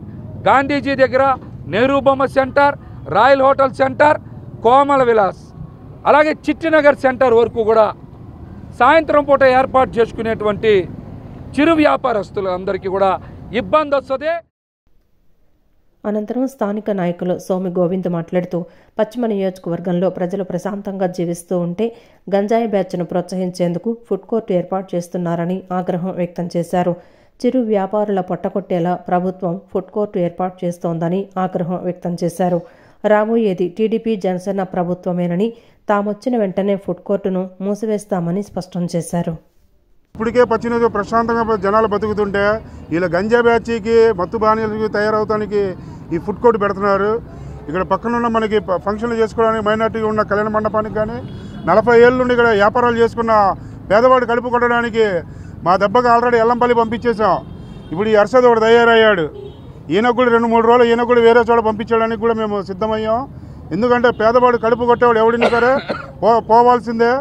గాంధీజీ దగ్గర నెహ్రూ బొమ్మ సెంటర్, రాయల్ హోటల్ సెంటర్, కోమల విలాస్, అలాగే చిట్టినగర్ సెంటర్ వరకు కూడా సాయంత్రం పూట ఏర్పాటు చేసుకునేటువంటి చిరు వ్యాపారస్తులు అందరికీ కూడా ఇబ్బంది వస్తుంది. అనంతరం స్థానిక నాయకులు సోమి గోవింద్ మాట్లాడుతూ పశ్చిమ నియోజకవర్గంలో ప్రజలు ప్రశాంతంగా జీవిస్తూ ఉంటే గంజాయి బ్యాచ్ను ప్రోత్సహించేందుకు ఫుడ్ కోర్టు ఏర్పాటు చేస్తున్నారని ఆగ్రహం వ్యక్తం చేశారు. చిరు వ్యాపారుల పొట్టకొట్టేలా ప్రభుత్వం ఫుడ్ కోర్టు ఏర్పాటు చేస్తోందని ఆగ్రహం వ్యక్తం చేశారు. రాబోయేది టీడీపీ జనసేన ప్రభుత్వమేనని తామొచ్చిన వెంటనే ఫుడ్ కోర్టును మూసివేస్తామని స్పష్టం చేశారు. ఇప్పటికే పచ్చినది ప్రశాంతంగా జనాలు బతుకుతుంటే వీళ్ళ గంజా బ్యాచీకి మత్తు బాణీలకి తయారవడానికి ఈ ఫుడ్ కోర్టు పెడుతున్నారు. ఇక్కడ పక్కనున్న మనకి ఫంక్షన్లు చేసుకోవడానికి మైనార్టీగా ఉన్న కళ్యాణ మండపానికి కానీ 40 ఏళ్ళ నుండి ఇక్కడ వ్యాపారాలు చేసుకున్న పేదవాడు కడుపు కొట్టడానికి మా దెబ్బకి ఆల్రెడీ ఎల్లంపల్లి పంపించేసాం. ఇప్పుడు ఈ అర్షద్ ఒకటి తయారయ్యాడు. ఈయనకు కూడా 2-3 రోజులు ఈయన కూడా వేరే చోట పంపించడానికి కూడా మేము సిద్ధమయ్యాం. ఎందుకంటే పేదవాడు కడుపు కొట్టేవాడు ఎవడైనా సరే పోవాల్సిందే.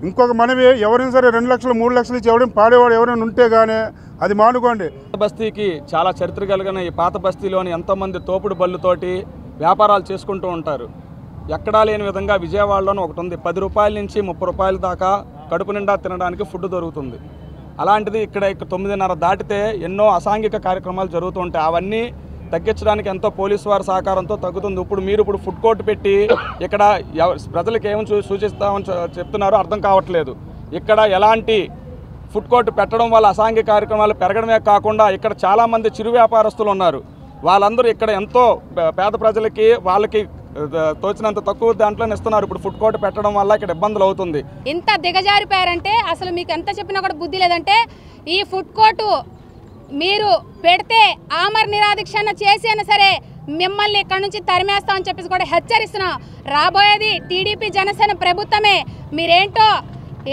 ఇంకొక మనవి, ఎవరైనా సరే 2 లక్షలు 3 లక్షలు ఇచ్చి ఎవరైనా పాడేవాడు ఎవరైనా ఉంటే కానీ అది మానుకోండి. బస్తీకి చాలా చరిత్ర కలిగిన ఈ పాత బస్తీలోని ఎంతోమంది తోపుడు బళ్ళుతోటి వ్యాపారాలు చేసుకుంటూ ఉంటారు. ఎక్కడా లేని విధంగా విజయవాడలోనే ఒకటి ఉంది. 10 రూపాయల నుంచి 30 రూపాయల దాకా కడుపు నిండా తినడానికి ఫుడ్ దొరుకుతుంది. అలాంటిది ఇక్కడ 9:30 దాటితే ఎన్నో అసాంఘిక కార్యక్రమాలు జరుగుతూ ఉంటాయి. అవన్నీ తగ్గించడానికి ఎంతో పోలీసు వారి సహకారంతో తగ్గుతుంది. ఇప్పుడు ఫుడ్ కోర్టు పెట్టి ఇక్కడ ప్రజలకు ఏమని సూచిస్తామని చెప్తున్నారో అర్థం కావట్లేదు. ఇక్కడ ఎలాంటి ఫుడ్ కోర్టు పెట్టడం వల్ల అసాంఘిక కార్యక్రమాలు పెరగడమే కాకుండా ఇక్కడ చాలామంది చిరు వ్యాపారస్తులు ఉన్నారు. వాళ్ళందరూ ఇక్కడ ఎంతో పేద ప్రజలకి వాళ్ళకి తోచినంత తక్కువ దాంట్లో ఇస్తున్నారు. ఇప్పుడు ఫుడ్ కోర్టు పెట్టడం వల్ల ఇక్కడ ఇబ్బందులు అవుతుంది. ఇంత దిగజారిపోయారంటే అసలు మీకు ఎంత చెప్పినా కూడా బుద్ధి లేదంటే ఈ ఫుడ్ కోర్టు మీరు పెడితే ఆమర నిరాదీక్షణ చేసి అయినా సరే మిమ్మల్ని ఇక్కడ నుంచి తరిమేస్తామని చెప్పేసి కూడా హెచ్చరిస్తున్నాం. రాబోయేది టీడీపీ జనసేన ప్రభుత్వమే. మీరేంటో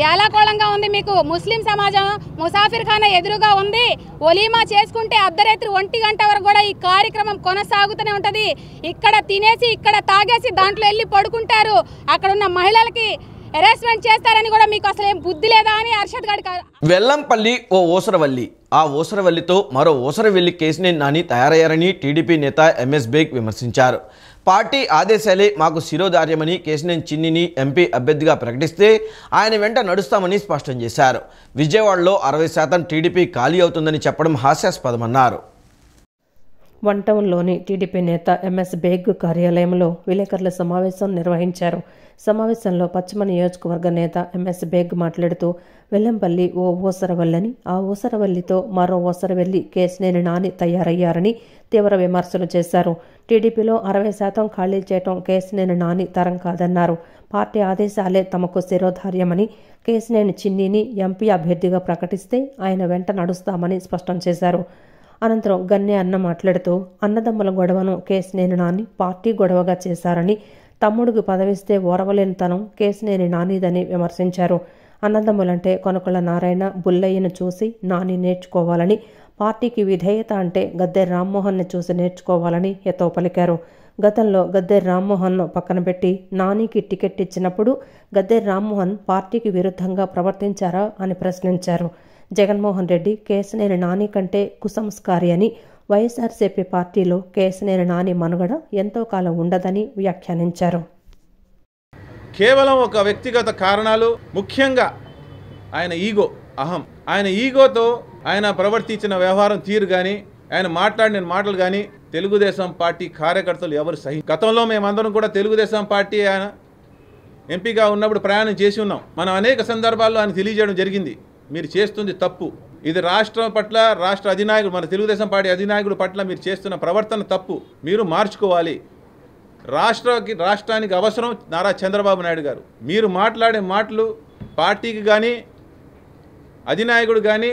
ఏలాకోళంగా ఉంది. మీకు ముస్లిం సమాజం ముసాఫిర్ ఖానా ఎదురుగా ఉంది. ఒలీమా చేసుకుంటే అర్ధరాత్రి 1 గంట వరకు కూడా ఈ కార్యక్రమం కొనసాగుతూనే ఉంటుంది. ఇక్కడ తినేసి ఇక్కడ తాగేసి దాంట్లో వెళ్ళి పడుకుంటారు. అక్కడ ఉన్న మహిళలకి హెరాస్మెంట్ చేస్తారని కూడా మీకు అసలు ఏం బుద్ధి లేదా అని అర్షద్ గారికి వెల్లంపల్లి ఓ ఊసరవల్లి, ఆ ఊసరవల్లితో మరో ఊసరవెల్లి కేసినేని నాని తయారయ్యారని టీడీపీ నేత ఎంఎస్ బేగ్ విమర్శించారు. పార్టీ ఆదేశాలే మాకు శిరోధార్యమని కేసినేని చిన్నిని ఎంపీ అభ్యర్థిగా ప్రకటిస్తే ఆయన వెంట నడుస్తామని స్పష్టం చేశారు. విజయవాడలో 60% టీడీపీ ఖాళీ అవుతుందని చెప్పడం హాస్యాస్పదమన్నారు. వన్ టౌన్లోని టీడీపీ నేత ఎంఎస్ బేగ్ కార్యాలయంలో విలేకరుల సమావేశం నిర్వహించారు. సమావేశంలో పశ్చిమ నియోజకవర్గ నేత ఎంఎస్ బేగ్ మాట్లాడుతూ వెల్లంపల్లి ఓ ఊసరవల్లని, ఆ ఊసరవల్లితో మరో ఊసరవెల్లి కేసినేని నాని తయారయ్యారని తీవ్ర విమర్శలు చేశారు. టీడీపీలో 60% ఖాళీ చేయటం కేసినేని నాని తరం కాదన్నారు. పార్టీ ఆదేశాలే తమకు శిరోధార్యమని, కేసినేని చిన్నిని ఎంపీ అభ్యర్థిగా ప్రకటిస్తే ఆయన వెంట నడుస్తామని స్పష్టం చేశారు. అనంతరం గన్నె అన్న మాట్లాడుతూ అన్నదమ్ముల గొడవను కేసినేని నాని పార్టీ గొడవగా చేశారని, తమ్ముడికి పదవిస్తే ఓరవలేనితనం కేసినేని నానిదని విమర్శించారు. అన్నదమ్ములంటే కొనకొల నారాయణ, బుల్లయ్యను చూసి నాని నేర్చుకోవాలని, పార్టీకి విధేయత అంటే గద్దె రామ్మోహన్ని చూసి నేర్చుకోవాలని హితవు పలికారు. గతంలో గద్దె రామ్మోహన్ను పక్కన పెట్టి నానికి టికెట్ ఇచ్చినప్పుడు గద్దె రామ్మోహన్ పార్టీకి విరుద్ధంగా ప్రవర్తించారా అని ప్రశ్నించారు. జగన్మోహన్ రెడ్డి కేసినేని నాని కంటే కుసంస్కారి అని, వైఎస్ఆర్సీపీ పార్టీలో కేసినేని నాని మనుగడ ఎంతో కాలం ఉండదని వ్యాఖ్యానించారు. కేవలం ఒక వ్యక్తిగత కారణాలు, ముఖ్యంగా ఆయన ఈగో, అహం, ఆయన ఈగోతో ఆయన ప్రవర్తించిన వ్యవహారం తీరు కానీ, ఆయన మాట్లాడిన మాటలు కానీ తెలుగుదేశం పార్టీ కార్యకర్తలు ఎవరు గతంలో మేమందరం కూడా తెలుగుదేశం పార్టీ ఆయన ఎంపీగా ఉన్నప్పుడు ప్రయాణం చేసి ఉన్నాం. మనం అనేక సందర్భాల్లో ఆయన తెలియజేయడం జరిగింది, మీరు చేస్తుంది తప్పు, ఇది రాష్ట్రం పట్ల రాష్ట్ర అధినాయకుడు, మన తెలుగుదేశం పార్టీ అధినాయకుడు పట్ల మీరు చేస్తున్న ప్రవర్తన తప్పు, మీరు మార్చుకోవాలి. రాష్ట్రానికి అవసరం నారా చంద్రబాబు నాయుడు గారు. మీరు మాట్లాడే మాటలు పార్టీకి కానీ, అధినాయకుడు కానీ,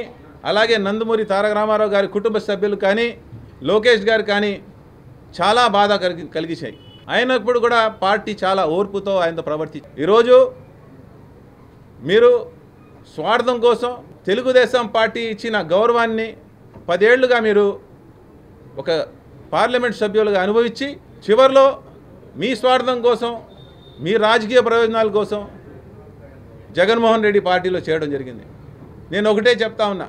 అలాగే నందమూరి తారక రామారావు గారి కుటుంబ సభ్యులు కానీ, లోకేష్ గారు కానీ చాలా బాధ కలిగించాయి. అయినప్పుడు కూడా పార్టీ చాలా ఓర్పుతో ఆయనతో ప్రవర్తించింది. ఈరోజు మీరు స్వార్థం కోసం తెలుగుదేశం పార్టీ ఇచ్చిన గౌరవాన్ని 10 ఏళ్లుగా మీరు ఒక పార్లమెంట్ సభ్యులుగా అనుభవించి చివరిలో మీ స్వార్థం కోసం, మీ రాజకీయ ప్రయోజనాల కోసం జగన్మోహన్ రెడ్డి పార్టీలో చేరడం జరిగింది. నేను ఒకటే చెప్తా ఉన్నా,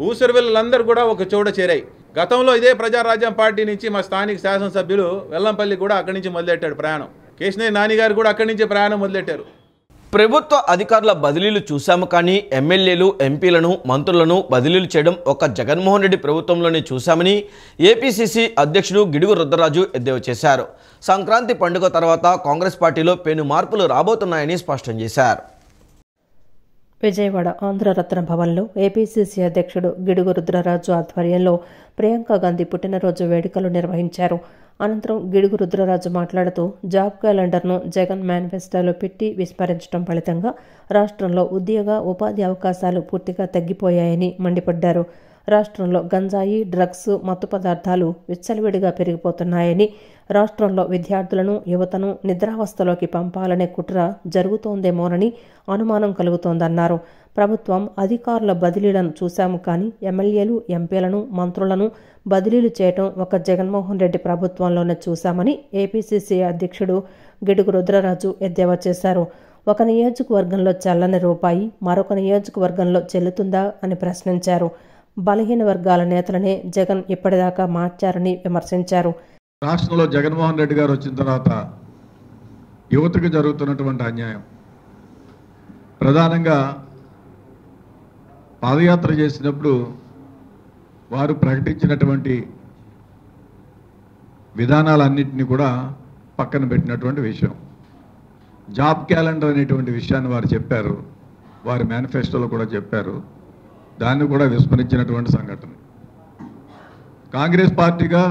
ఊసరవెల్లందరూ కూడా ఒక చోట చేరాయి. గతంలో ఇదే ప్రజారాజ్యం పార్టీ నుంచి మా స్థానిక శాసనసభ్యులు వెల్లంపల్లి కూడా అక్కడి నుంచి మొదలెట్టాడు ప్రయాణం. కేశినేని నాని గారు కూడా అక్కడి నుంచి ప్రయాణం మొదలెట్టారు. ప్రభుత్వ అధికారుల బదిలీలు చూశాము కానీ ఎమ్మెల్యేలు, ఎంపీలను, మంత్రులను బదిలీలు చేయడం ఒక జగన్మోహన్ రెడ్డి ప్రభుత్వంలోనే చూశామని ఏపీసీసీ అధ్యక్షుడు గిడుగు రుద్రరాజు ఎద్దేవా చేశారు. సంక్రాంతి పండుగ తర్వాత కాంగ్రెస్ పార్టీలో పెను మార్పులు రాబోతున్నాయని స్పష్టం చేశారు. విజయవాడ ఆంధ్రరత్న భవన్లో ఏపీసీసీ అధ్యక్షుడు గిడుగు రుద్రరాజు ఆధ్వర్యంలో ప్రియాంక గాంధీ పుట్టినరోజు వేడుకలు నిర్వహించారు. అనంతరం గిడుగు రుద్రరాజు మాట్లాడుతూ జాబ్ క్యాలెండర్ను జగన్ మేనిఫెస్టోలో పెట్టి విస్మరించడం ఫలితంగా రాష్ట్రంలో ఉద్యోగ, ఉపాధి అవకాశాలు పూర్తిగా తగ్గిపోయాయని మండిపడ్డారు. రాష్ట్రంలో గంజాయి, డ్రగ్స్, మత్తు పదార్థాలు విచ్చలవిడిగా పెరిగిపోతున్నాయని, రాష్ట్రంలో విద్యార్థులను, యువతను నిద్రావస్థలోకి పంపాలనే కుట్ర జరుగుతోందేమోనని అనుమానం కలుగుతోందన్నారు. ప్రభుత్వం అధికారుల బదిలీలను చూశాము కానీ ఎమ్మెల్యేలు, ఎంపీలను, మంత్రులను బదిలీలు చేయటం ఒక జగన్మోహన్ రెడ్డి ప్రభుత్వంలోనే చూశామని ఏపీసీసీ అధ్యక్షుడు గిడుగు రుద్రరాజు ఎద్దేవా చేశారు. ఒక నియోజకవర్గంలో చెల్లని రూపాయి మరొక నియోజకవర్గంలో చెల్లుతుందా అని ప్రశ్నించారు. బలహీన వర్గాల నేతలనే జగన్ ఇప్పటిదాకా మార్చారని విమర్శించారు. రాష్ట్రంలో జగన్మోహన్ రెడ్డి గారు వచ్చిన తర్వాత యువతకు జరుగుతున్నటువంటి అన్యాయం, ప్రధానంగా పాదయాత్ర చేసినప్పుడు వారు ప్రకటించినటువంటి విధానాలన్నింటినీ కూడా పక్కన పెట్టినటువంటి విషయం. జాబ్ క్యాలెండర్ అనేటువంటి విషయాన్ని వారు చెప్పారు, వారి మేనిఫెస్టోలో కూడా చెప్పారు, దాన్ని కూడా విస్మరించినటువంటి సంఘటన. కాంగ్రెస్ పార్టీగా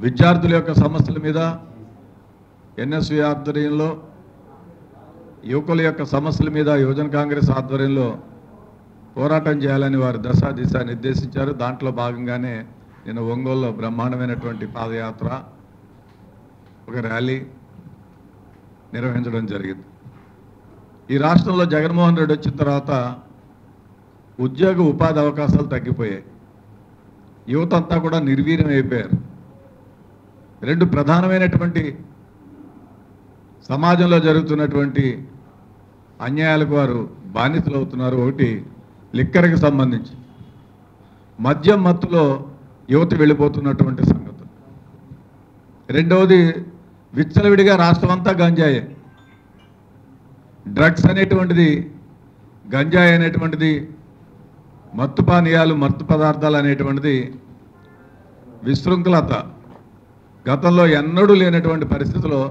విద్యార్థుల యొక్క సమస్యల మీద ఎన్ఎస్వి ఆధ్వర్యంలో, యువకుల యొక్క సమస్యల మీద యువజన కాంగ్రెస్ ఆధ్వర్యంలో పోరాటం చేయాలని వారు దిశ నిర్దేశించారు. దాంట్లో భాగంగానే నేను ఒంగోలులో బ్రహ్మాండమైనటువంటి పాదయాత్ర, ఒక ర్యాలీ నిర్వహించడం జరిగింది. ఈ రాష్ట్రంలో జగన్మోహన్ రెడ్డి వచ్చిన తర్వాత ఉద్యోగ, ఉపాధి అవకాశాలు తగ్గిపోయాయి. యువత అంతా కూడా నిర్వీర్యం అయిపోయారు. రెండు ప్రధానమైనటువంటి సమాజంలో జరుగుతున్నటువంటి అన్యాయాలకు వారు బానిసలు అవుతున్నారు. ఒకటి లిక్కర్కి సంబంధించి, మద్యం మత్తులో యువత వెళ్ళిపోతున్నటువంటి సంగతి. రెండవది విచ్చలవిడిగా రాష్ట్రం అంతా గంజాయే. డ్రగ్స్ అనేటువంటిది, గంజాయి అనేటువంటిది, మత్తు పానీయాలు, మత్తు పదార్థాలు అనేటువంటిది విశృంఖలత గతంలో ఎన్నడూ లేనటువంటి పరిస్థితిలో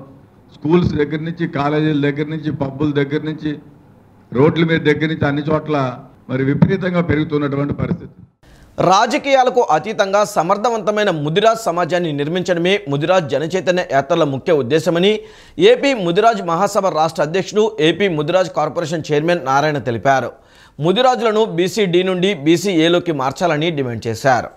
స్కూల్స్ దగ్గర నుంచి, కాలేజీల దగ్గర నుంచి, పబ్బుల దగ్గర నుంచి, రోడ్ల మీద దగ్గర నుంచి అన్ని చోట్ల మరి విపరీతంగా పెరుగుతున్నటువంటి పరిస్థితి. రాజకీయాలకు అతీతంగా సమర్థవంతమైన ముదిరాజ్ సమాజాన్ని నిర్మించడమే ముదిరాజ్ జనచైతన్య యాత్రల ముఖ్య ఉద్దేశమని ఏపీ ముదిరాజ్ మహాసభ రాష్ట్ర అధ్యక్షుడు, AP Mudiraj corporation chairman Narayana తెలిపారు. ముదిరాజులను బీసీ-డి నుండి బీసీ-ఏలోకి మార్చాలని డిమాండ్ చేశారు.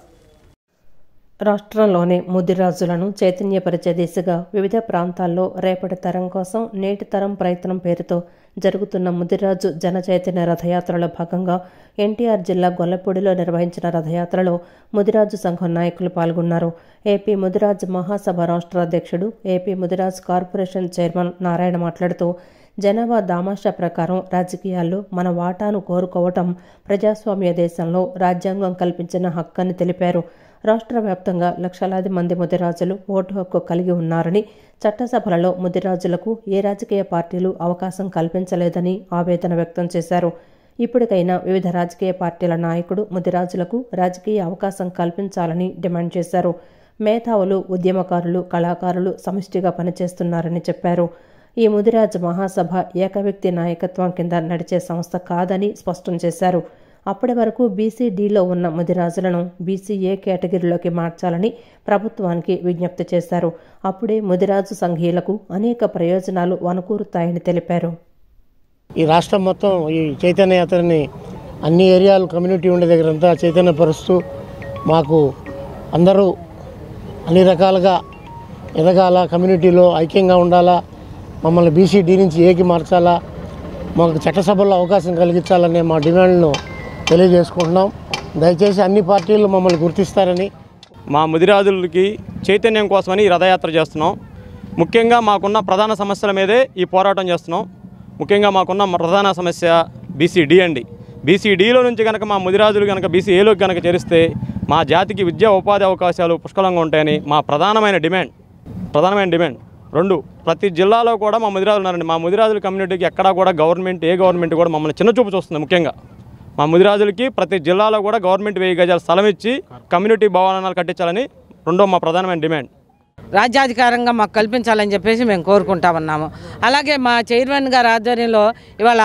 రాష్ట్రంలోని ముదిరాజులను చైతన్యపరిచే దిశగా వివిధ ప్రాంతాల్లో రేపటి తరం కోసం నేటి తరం ప్రయత్నం పేరుతో జరుగుతున్న ముదిరాజు జన చైతన్య రథయాత్రలో భాగంగా ఎన్టీఆర్ జిల్లా గొల్లపూడిలో నిర్వహించిన రథయాత్రలో ముదిరాజు సంఘం నాయకులు పాల్గొన్నారు. ఏపీ ముదిరాజ్ మహాసభ రాష్ట్ర అధ్యక్షుడు, AP Mudiraj corporation chairman Narayana మాట్లాడుతూ, జనాభా దామాషా ప్రకారం రాజకీయాల్లో మన వాటాను కోరుకోవటం ప్రజాస్వామ్య దేశంలో రాజ్యాంగం కల్పించిన హక్కని తెలిపారు. రాష్ట్ర వ్యాప్తంగా లక్షలాది మంది ముదిరాజులు ఓటు హక్కు కలిగి ఉన్నారని, చట్టసభలలో ముదిరాజులకు ఏ రాజకీయ పార్టీలు అవకాశం కల్పించలేదని ఆవేదన వ్యక్తం చేశారు. ఇప్పటికైనా వివిధ రాజకీయ పార్టీల నాయకుడు ముదిరాజులకు రాజకీయ అవకాశం కల్పించాలని డిమాండ్ చేశారు. మేధావులు, ఉద్యమకారులు, కళాకారులు సమిష్టిగా పనిచేస్తున్నారని చెప్పారు. ఈ ముదిరాజ్ మహాసభ ఏకవ్యక్తి నాయకత్వం కింద నడిచే సంస్థ కాదని స్పష్టం చేశారు. అప్పటి వరకు బీసీ-డిలో ఉన్న ముదిరాజులను బీసీ-ఏ కేటగిరీలోకి మార్చాలని ప్రభుత్వానికి విజ్ఞప్తి చేశారు. అప్పుడే ముదిరాజు సంఘీయులకు అనేక ప్రయోజనాలు వనకూరుతాయని తెలిపారు. ఈ రాష్ట్రం మొత్తం ఈ చైతన్య యాత్రని అన్ని ఏరియాలు కమ్యూనిటీ ఉండే దగ్గరంతా చైతన్యపరుస్తూ మాకు అందరూ అన్ని రకాలుగా ఎదగాల, కమ్యూనిటీలో ఐక్యంగా ఉండాలా, మమ్మల్ని బీసీ-డి నుంచి ఏకి మార్చాలా, మాకు చట్టసభల్లో అవకాశం కలిగించాలనే మా డిమాండ్ను తెలియజేసుకుంటున్నాం. దయచేసి అన్ని పార్టీలు మమ్మల్ని గుర్తిస్తారని, మా ముదిరాజులకి చైతన్యం కోసమని ఈ రథయాత్ర చేస్తున్నాం. ముఖ్యంగా మాకున్న ప్రధాన సమస్యల మీదే ఈ పోరాటం చేస్తున్నాం. ముఖ్యంగా మాకున్న ప్రధాన సమస్య బీసీ-డి అండి. బీసీ-డిలో నుంచి కనుక మా ముదిరాజులు కనుక బీసీ-ఏలోకి కనుక చేరిస్తే మా జాతికి విద్యా ఉపాధి అవకాశాలు పుష్కలంగా ఉంటాయని మా ప్రధానమైన డిమాండ్. రెండు, ప్రతి జిల్లాలో కూడా మా ముదిరాజులు ఉన్నారండి. మా ముదిరాజుల కమ్యూనిటీకి ఎక్కడా కూడా ఏ గవర్నమెంట్ కూడా మమ్మల్ని చిన్నచూపు చూస్తుంది. ముఖ్యంగా మా ముదిరాజులకి ప్రతి జిల్లాలో కూడా గవర్నమెంట్ 1000 గజాల స్థలం ఇచ్చి కమ్యూనిటీ భవనాలు కట్టించాలని రెండో మా ప్రధానమైన డిమాండ్. రాజ్యాధికారంగా మాకు కల్పించాలని చెప్పేసి మేము కోరుకుంటా ఉన్నాము. అలాగే మా చైర్మన్ గారి ఆధ్వర్యంలో ఇవాళ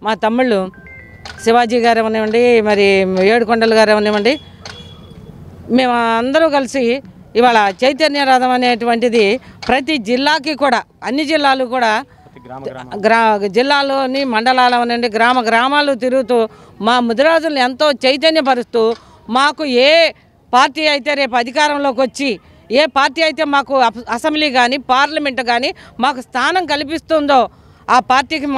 మా తమ్ముళ్ళు శివాజీ గారు అవనివ్వండి, మరి ఏడుకొండలు గారు అవనివ్వండి, మేము అందరూ కలిసి ఇవాళ చైతన్య రథం అనేటువంటిది ప్రతి జిల్లాకి కూడా, అన్ని జిల్లాలు కూడా, జిల్లాలోని మండలాలు అవనండి, గ్రామాలు తిరుగుతూ మా ముదిరాజులను ఎంతో చైతన్యపరుస్తూ, మాకు ఏ పార్టీ అయితే రేపు అధికారంలోకి వచ్చి ఏ పార్టీ అయితే మాకు అసెంబ్లీ కానీ పార్లమెంట్ కానీ మాకు స్థానం కల్పిస్తుందో ఆ పార్టీకి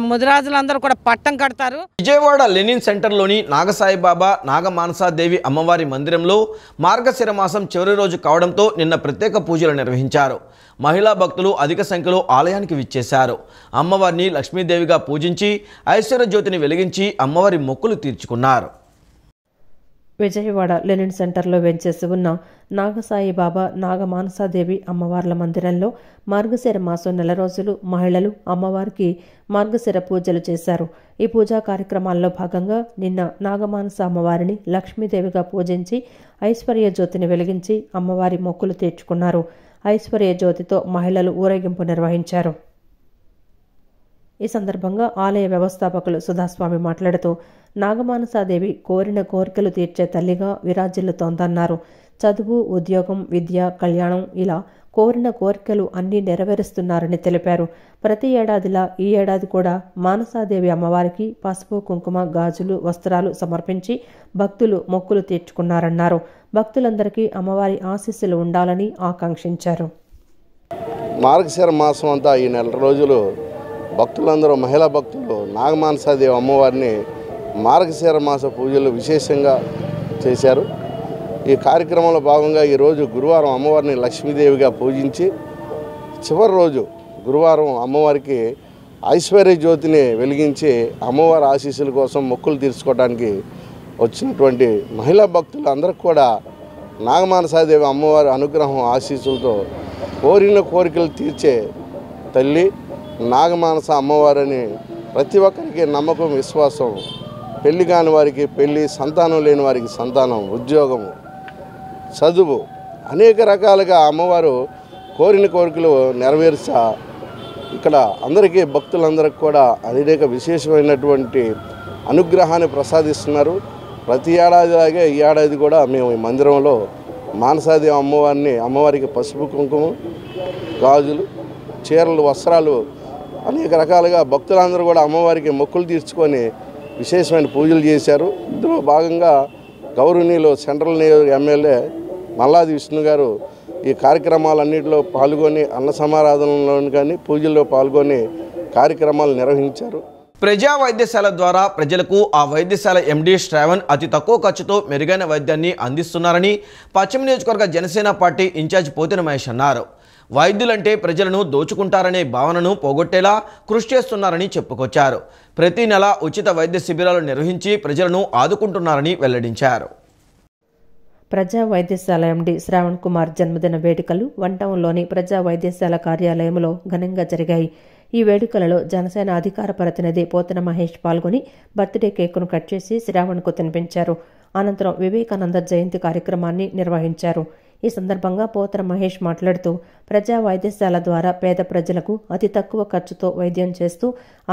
ముదిరాజులందరూ కూడా పట్టం కడతారు. విజయవాడ లెనిన్ సెంటర్లోని నాగసాయిబాబా నాగమానసాదేవి అమ్మవారి మందిరంలో మార్గశిర మాసం చివరి రోజు కావడంతో నిన్న ప్రత్యేక పూజలు నిర్వహించారు. మహిళా భక్తులు అధిక సంఖ్యలో ఆలయానికి విచ్చేశారు. అమ్మవారిని లక్ష్మీదేవిగా పూజించి ఐశ్వర్య జ్యోతిని వెలిగించి అమ్మవారి మొక్కులు తీర్చుకున్నారు. విజయవాడ లెనిన్ సెంటర్లో వెంచేసి ఉన్న నాగసాయిబాబా నాగమానసాదేవి అమ్మవార్ల మందిరంలో మార్గశిర మాసం నెల రోజులు మహిళలు అమ్మవారికి మార్గశిర పూజలు చేశారు. ఈ పూజా కార్యక్రమాల్లో భాగంగా నిన్న నాగమానస అమ్మవారిని లక్ష్మీదేవిగా పూజించి ఐశ్వర్య జ్యోతిని వెలిగించి అమ్మవారి మొక్కులు తీర్చుకున్నారు. ఐశ్వర్య జ్యోతితో మహిళలు ఊరేగింపు నిర్వహించారు. ఈ సందర్భంగా ఆలయ వ్యవస్థాపకులు సుధాస్వామి మాట్లాడుతూ, నాగమానసాదేవి కోరిన కోరికలు తీర్చే తల్లిగా విరాజిల్లుతోందన్నారు. చదువు, ఉద్యోగం, విద్య, కళ్యాణం ఇలా కోరిన కోరికలు అన్నీ నెరవేరుస్తున్నారని తెలిపారు. ప్రతి ఏడాదిలా ఈ ఏడాది కూడా మానసాదేవి అమ్మవారికి పసుపు, కుంకుమ, గాజులు, వస్త్రాలు సమర్పించి భక్తులు మొక్కులు తీర్చుకున్నారన్నారు. భక్తులందరికీ అమ్మవారి ఆశీస్సులు ఉండాలని ఆకాంక్షించారు. మార్గశిర మాసం అంతా ఈ నెల రోజులు భక్తులందరూ, మహిళా భక్తులు నాగమానసాదేవి అమ్మవారిని మార్గశిర మాస పూజలు విశేషంగా చేశారు. ఈ కార్యక్రమంలో భాగంగా ఈరోజు గురువారం అమ్మవారిని లక్ష్మీదేవిగా పూజించి చివరి రోజు గురువారం అమ్మవారికి ఐశ్వర్య జ్యోతిని వెలిగించి అమ్మవారి ఆశీస్సుల కోసం మొక్కులు తీర్చుకోవడానికి వచ్చినటువంటి మహిళా భక్తులు అందరికి కూడా నాగమానసాదేవి అమ్మవారి అనుగ్రహం ఆశీస్సులతో కోరిన కోరికలు తీర్చే తల్లి నాగమానస అమ్మవారని ప్రతి ఒక్కరికి నమ్మకం, విశ్వాసం. పెళ్లి కాని వారికి పెళ్లి, సంతానం లేని వారికి సంతానం, ఉద్యోగము, చదువు, అనేక రకాలుగా అమ్మవారు కోరిన కోరికలు నెరవేర్చా ఇక్కడ అందరికీ భక్తులందరికీ కూడా అనేక విశేషమైనటువంటి అనుగ్రహాన్ని ప్రసాదిస్తున్నారు. ప్రతి ఏడాదిలాగే ఈ ఏడాది కూడా మేము ఈ మందిరంలో మానసాదేవి అమ్మవారికి పసుపు కుంకుమ, గాజులు, చీరలు, వస్త్రాలు అనేక రకాలుగా భక్తులందరూ కూడా అమ్మవారికి మొక్కులు తీర్చుకొని విశేషమైన పూజలు చేశారు. ఇందులో భాగంగా గౌరవనీయులు సెంట్రల్ నియోజక ఎమ్మెల్యే మల్లాది విష్ణు గారు ఈ కార్యక్రమాలన్నింటిలో పాల్గొని అన్న సమారాధనలో కానీ పూజల్లో పాల్గొని కార్యక్రమాలు నిర్వహించారు. ప్రజా వైద్యశాల ద్వారా ప్రజలకు ఆ వైద్యశాల ఎండీ శ్రావణ్ అతి తక్కువ ఖర్చుతో మెరుగైన వైద్యాన్ని అందిస్తున్నారని పశ్చిమ నియోజకవర్గ జనసేన పార్టీ ఇన్ఛార్జ్ పోతిన మహేష్ అన్నారు. వైద్యులంటే ప్రజలను దోచుకుంటారనే భావనను పోగొట్టేలా కృషి చేస్తున్నారని చెప్పుకొచ్చారు. ప్రతి నెల ఉచిత వైద్య శిబిరాలు నిర్వహించి ప్రజలను ఆదుకుంటున్నారని వెల్లడించారు. ప్రజా వైద్యశాల ఎండీ శ్రావణ్ కుమార్ జన్మదిన వేడుకలు వన్ టౌన్లోని ప్రజా వైద్యశాల కార్యాలయంలో ఘనంగా జరిగాయి. ఈ వేడుకలలో జనసేన అధికార ప్రతినిధి పోతన మహేష్ పాల్గొని బర్త్డే కేకును కట్ చేసి శ్రావణ్కు తినిపించారు. అనంతరం వివేకానంద జయంతి కార్యక్రమాన్ని నిర్వహించారు. ఈ సందర్భంగా పోతన మహేష్ మాట్లాడుతూ ప్రజా వైద్యశాల ద్వారా పేద ప్రజలకు అతి తక్కువ ఖర్చుతో వైద్యం చేస్తూ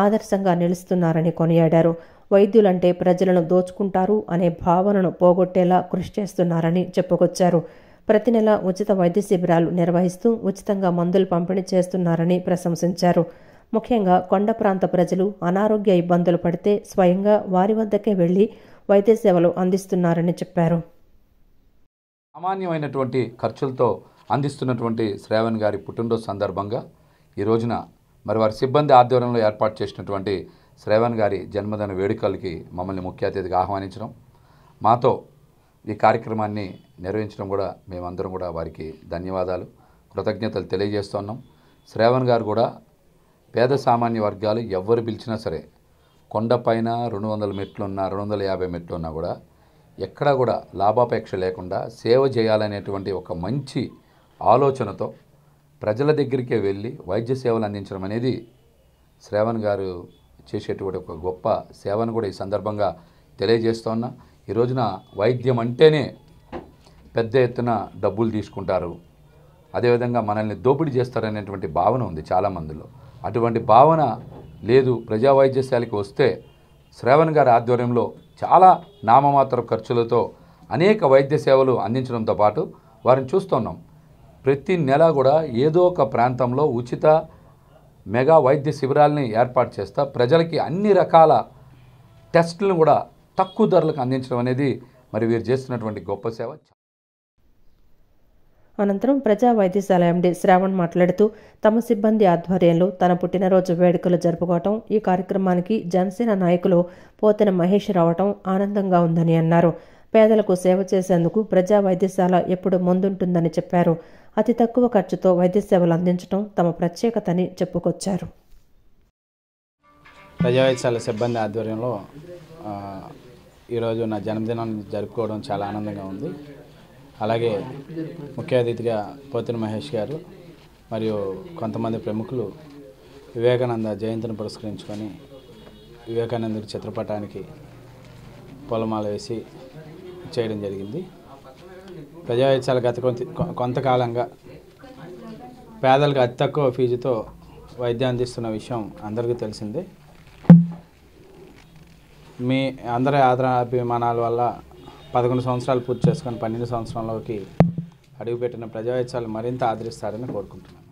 ఆదర్శంగా నిలుస్తున్నారని కొనియాడారు. వైద్యులంటే ప్రజలను దోచుకుంటారు అనే భావనను పోగొట్టేలా కృషి చేస్తున్నారని చెప్పుకొచ్చారు. ప్రతి నెల ఉచిత వైద్య శిబిరాలు నిర్వహిస్తూ ఉచితంగా మందులు పంపిణీ చేస్తున్నారని ప్రశంసించారు. ముఖ్యంగా కొండ ప్రాంత ప్రజలు అనారోగ్య ఇబ్బందులు పడితే స్వయంగా వారి వద్దకే వెళ్లి వైద్య సేవలు అందిస్తున్నారని చెప్పారు. సామాన్యమైనటువంటి ఖర్చులతో అందిస్తున్నటువంటి శ్రావణ్ గారి పుట్టినరోజు సందర్భంగా ఈ రోజున మరి వారి సిబ్బంది ఆధ్వర్యంలో ఏర్పాటు చేసినటువంటి శ్రావణ్ గారి జన్మదిన వేడుకలకి మమ్మల్ని ముఖ్య అతిథిగా ఆహ్వానించడం, మాతో ఈ కార్యక్రమాన్ని నిర్వహించడం కూడా మేమందరం కూడా వారికి ధన్యవాదాలు, కృతజ్ఞతలు తెలియజేస్తున్నాం. శ్రావణ్ గారు కూడా పేద సామాన్య వర్గాలు ఎవరు పిలిచినా సరే కొండపైన 200 మెట్లున్నా 250 మెట్లున్నా కూడా ఎక్కడా కూడా లాభాపేక్ష లేకుండా సేవ చేయాలనేటువంటి ఒక మంచి ఆలోచనతో ప్రజల దగ్గరికే వెళ్ళి వైద్య సేవలు అందించడం అనేది శ్రావణ్ గారు చేసేటువంటి ఒక గొప్ప సేవను కూడా ఈ సందర్భంగా తెలియజేస్తున్నా. ఈ రోజున వైద్యం అంటేనే పెద్ద ఎత్తున డబ్బులు తీసుకుంటారు, అదేవిధంగా మనల్ని దోపిడీ చేస్తారనేటువంటి భావన ఉంది చాలామందిలో. అటువంటి భావన లేదు. ప్రజా వైద్యశాలకి వస్తే శ్రావణ్ గారి ఆధ్వర్యంలో చాలా నామమాత్ర ఖర్చులతో అనేక వైద్య సేవలు అందించడంతో పాటు వారిని చూస్తున్నాం. ప్రతి నెల కూడా ఏదో ఒక ప్రాంతంలో ఉచిత మెగా వైద్య శిబిరాలని ఏర్పాటు చేస్తా ప్రజలకి అన్ని రకాల టెస్టులను కూడా తక్కువ ధరలకు అందించడం అనేది మరి వీరు చేస్తున్నటువంటి గొప్ప సేవ. అనంతరం ప్రజా వైద్యశాల ఎండీ శ్రావణ్ మాట్లాడుతూ తమ సిబ్బంది ఆధ్వర్యంలో తన పుట్టినరోజు వేడుకలు జరుపుకోవటం, ఈ కార్యక్రమానికి జనసేన నాయకులు పోతన మహేష్ రావటం ఆనందంగా ఉందని అన్నారు. పేదలకు సేవ చేసేందుకు ప్రజా వైద్యశాల ఎప్పుడు ముందుంటుందని చెప్పారు. అతి తక్కువ ఖర్చుతో వైద్య సేవలు అందించడం తమ ప్రత్యేకతని చెప్పుకొచ్చారు. ప్రజా వైద్యశాల సిబ్బంది ఆధ్వర్యంలో ఈరోజు నా జన్మదినాన్ని జరుపుకోవడం చాలా ఆనందంగా ఉంది. అలాగే ముఖ్య అతిథిగా పోతిన మహేష్ గారు మరియు కొంతమంది ప్రముఖులు వివేకానంద జయంతిని పురస్కరించుకొని వివేకానందుడి చిత్రపటానికి పూలమాల వేసి చేయడం జరిగింది. ప్రజా వైద్యశాల గత కొంతకాలంగా పేదలకు అతి తక్కువ ఫీజుతో వైద్యం అందిస్తున్న విషయం అందరికీ తెలిసిందే. మీ అందరి ఆదరాభిమానాల వల్ల 11 సంవత్సరాలు పూర్తి చేసుకొని 12 సంవత్సరంలోకి అడుగుపెట్టిన ప్రజా వైద్యశాలను మరింత ఆదరిస్తారని కోరుకుంటున్నాను.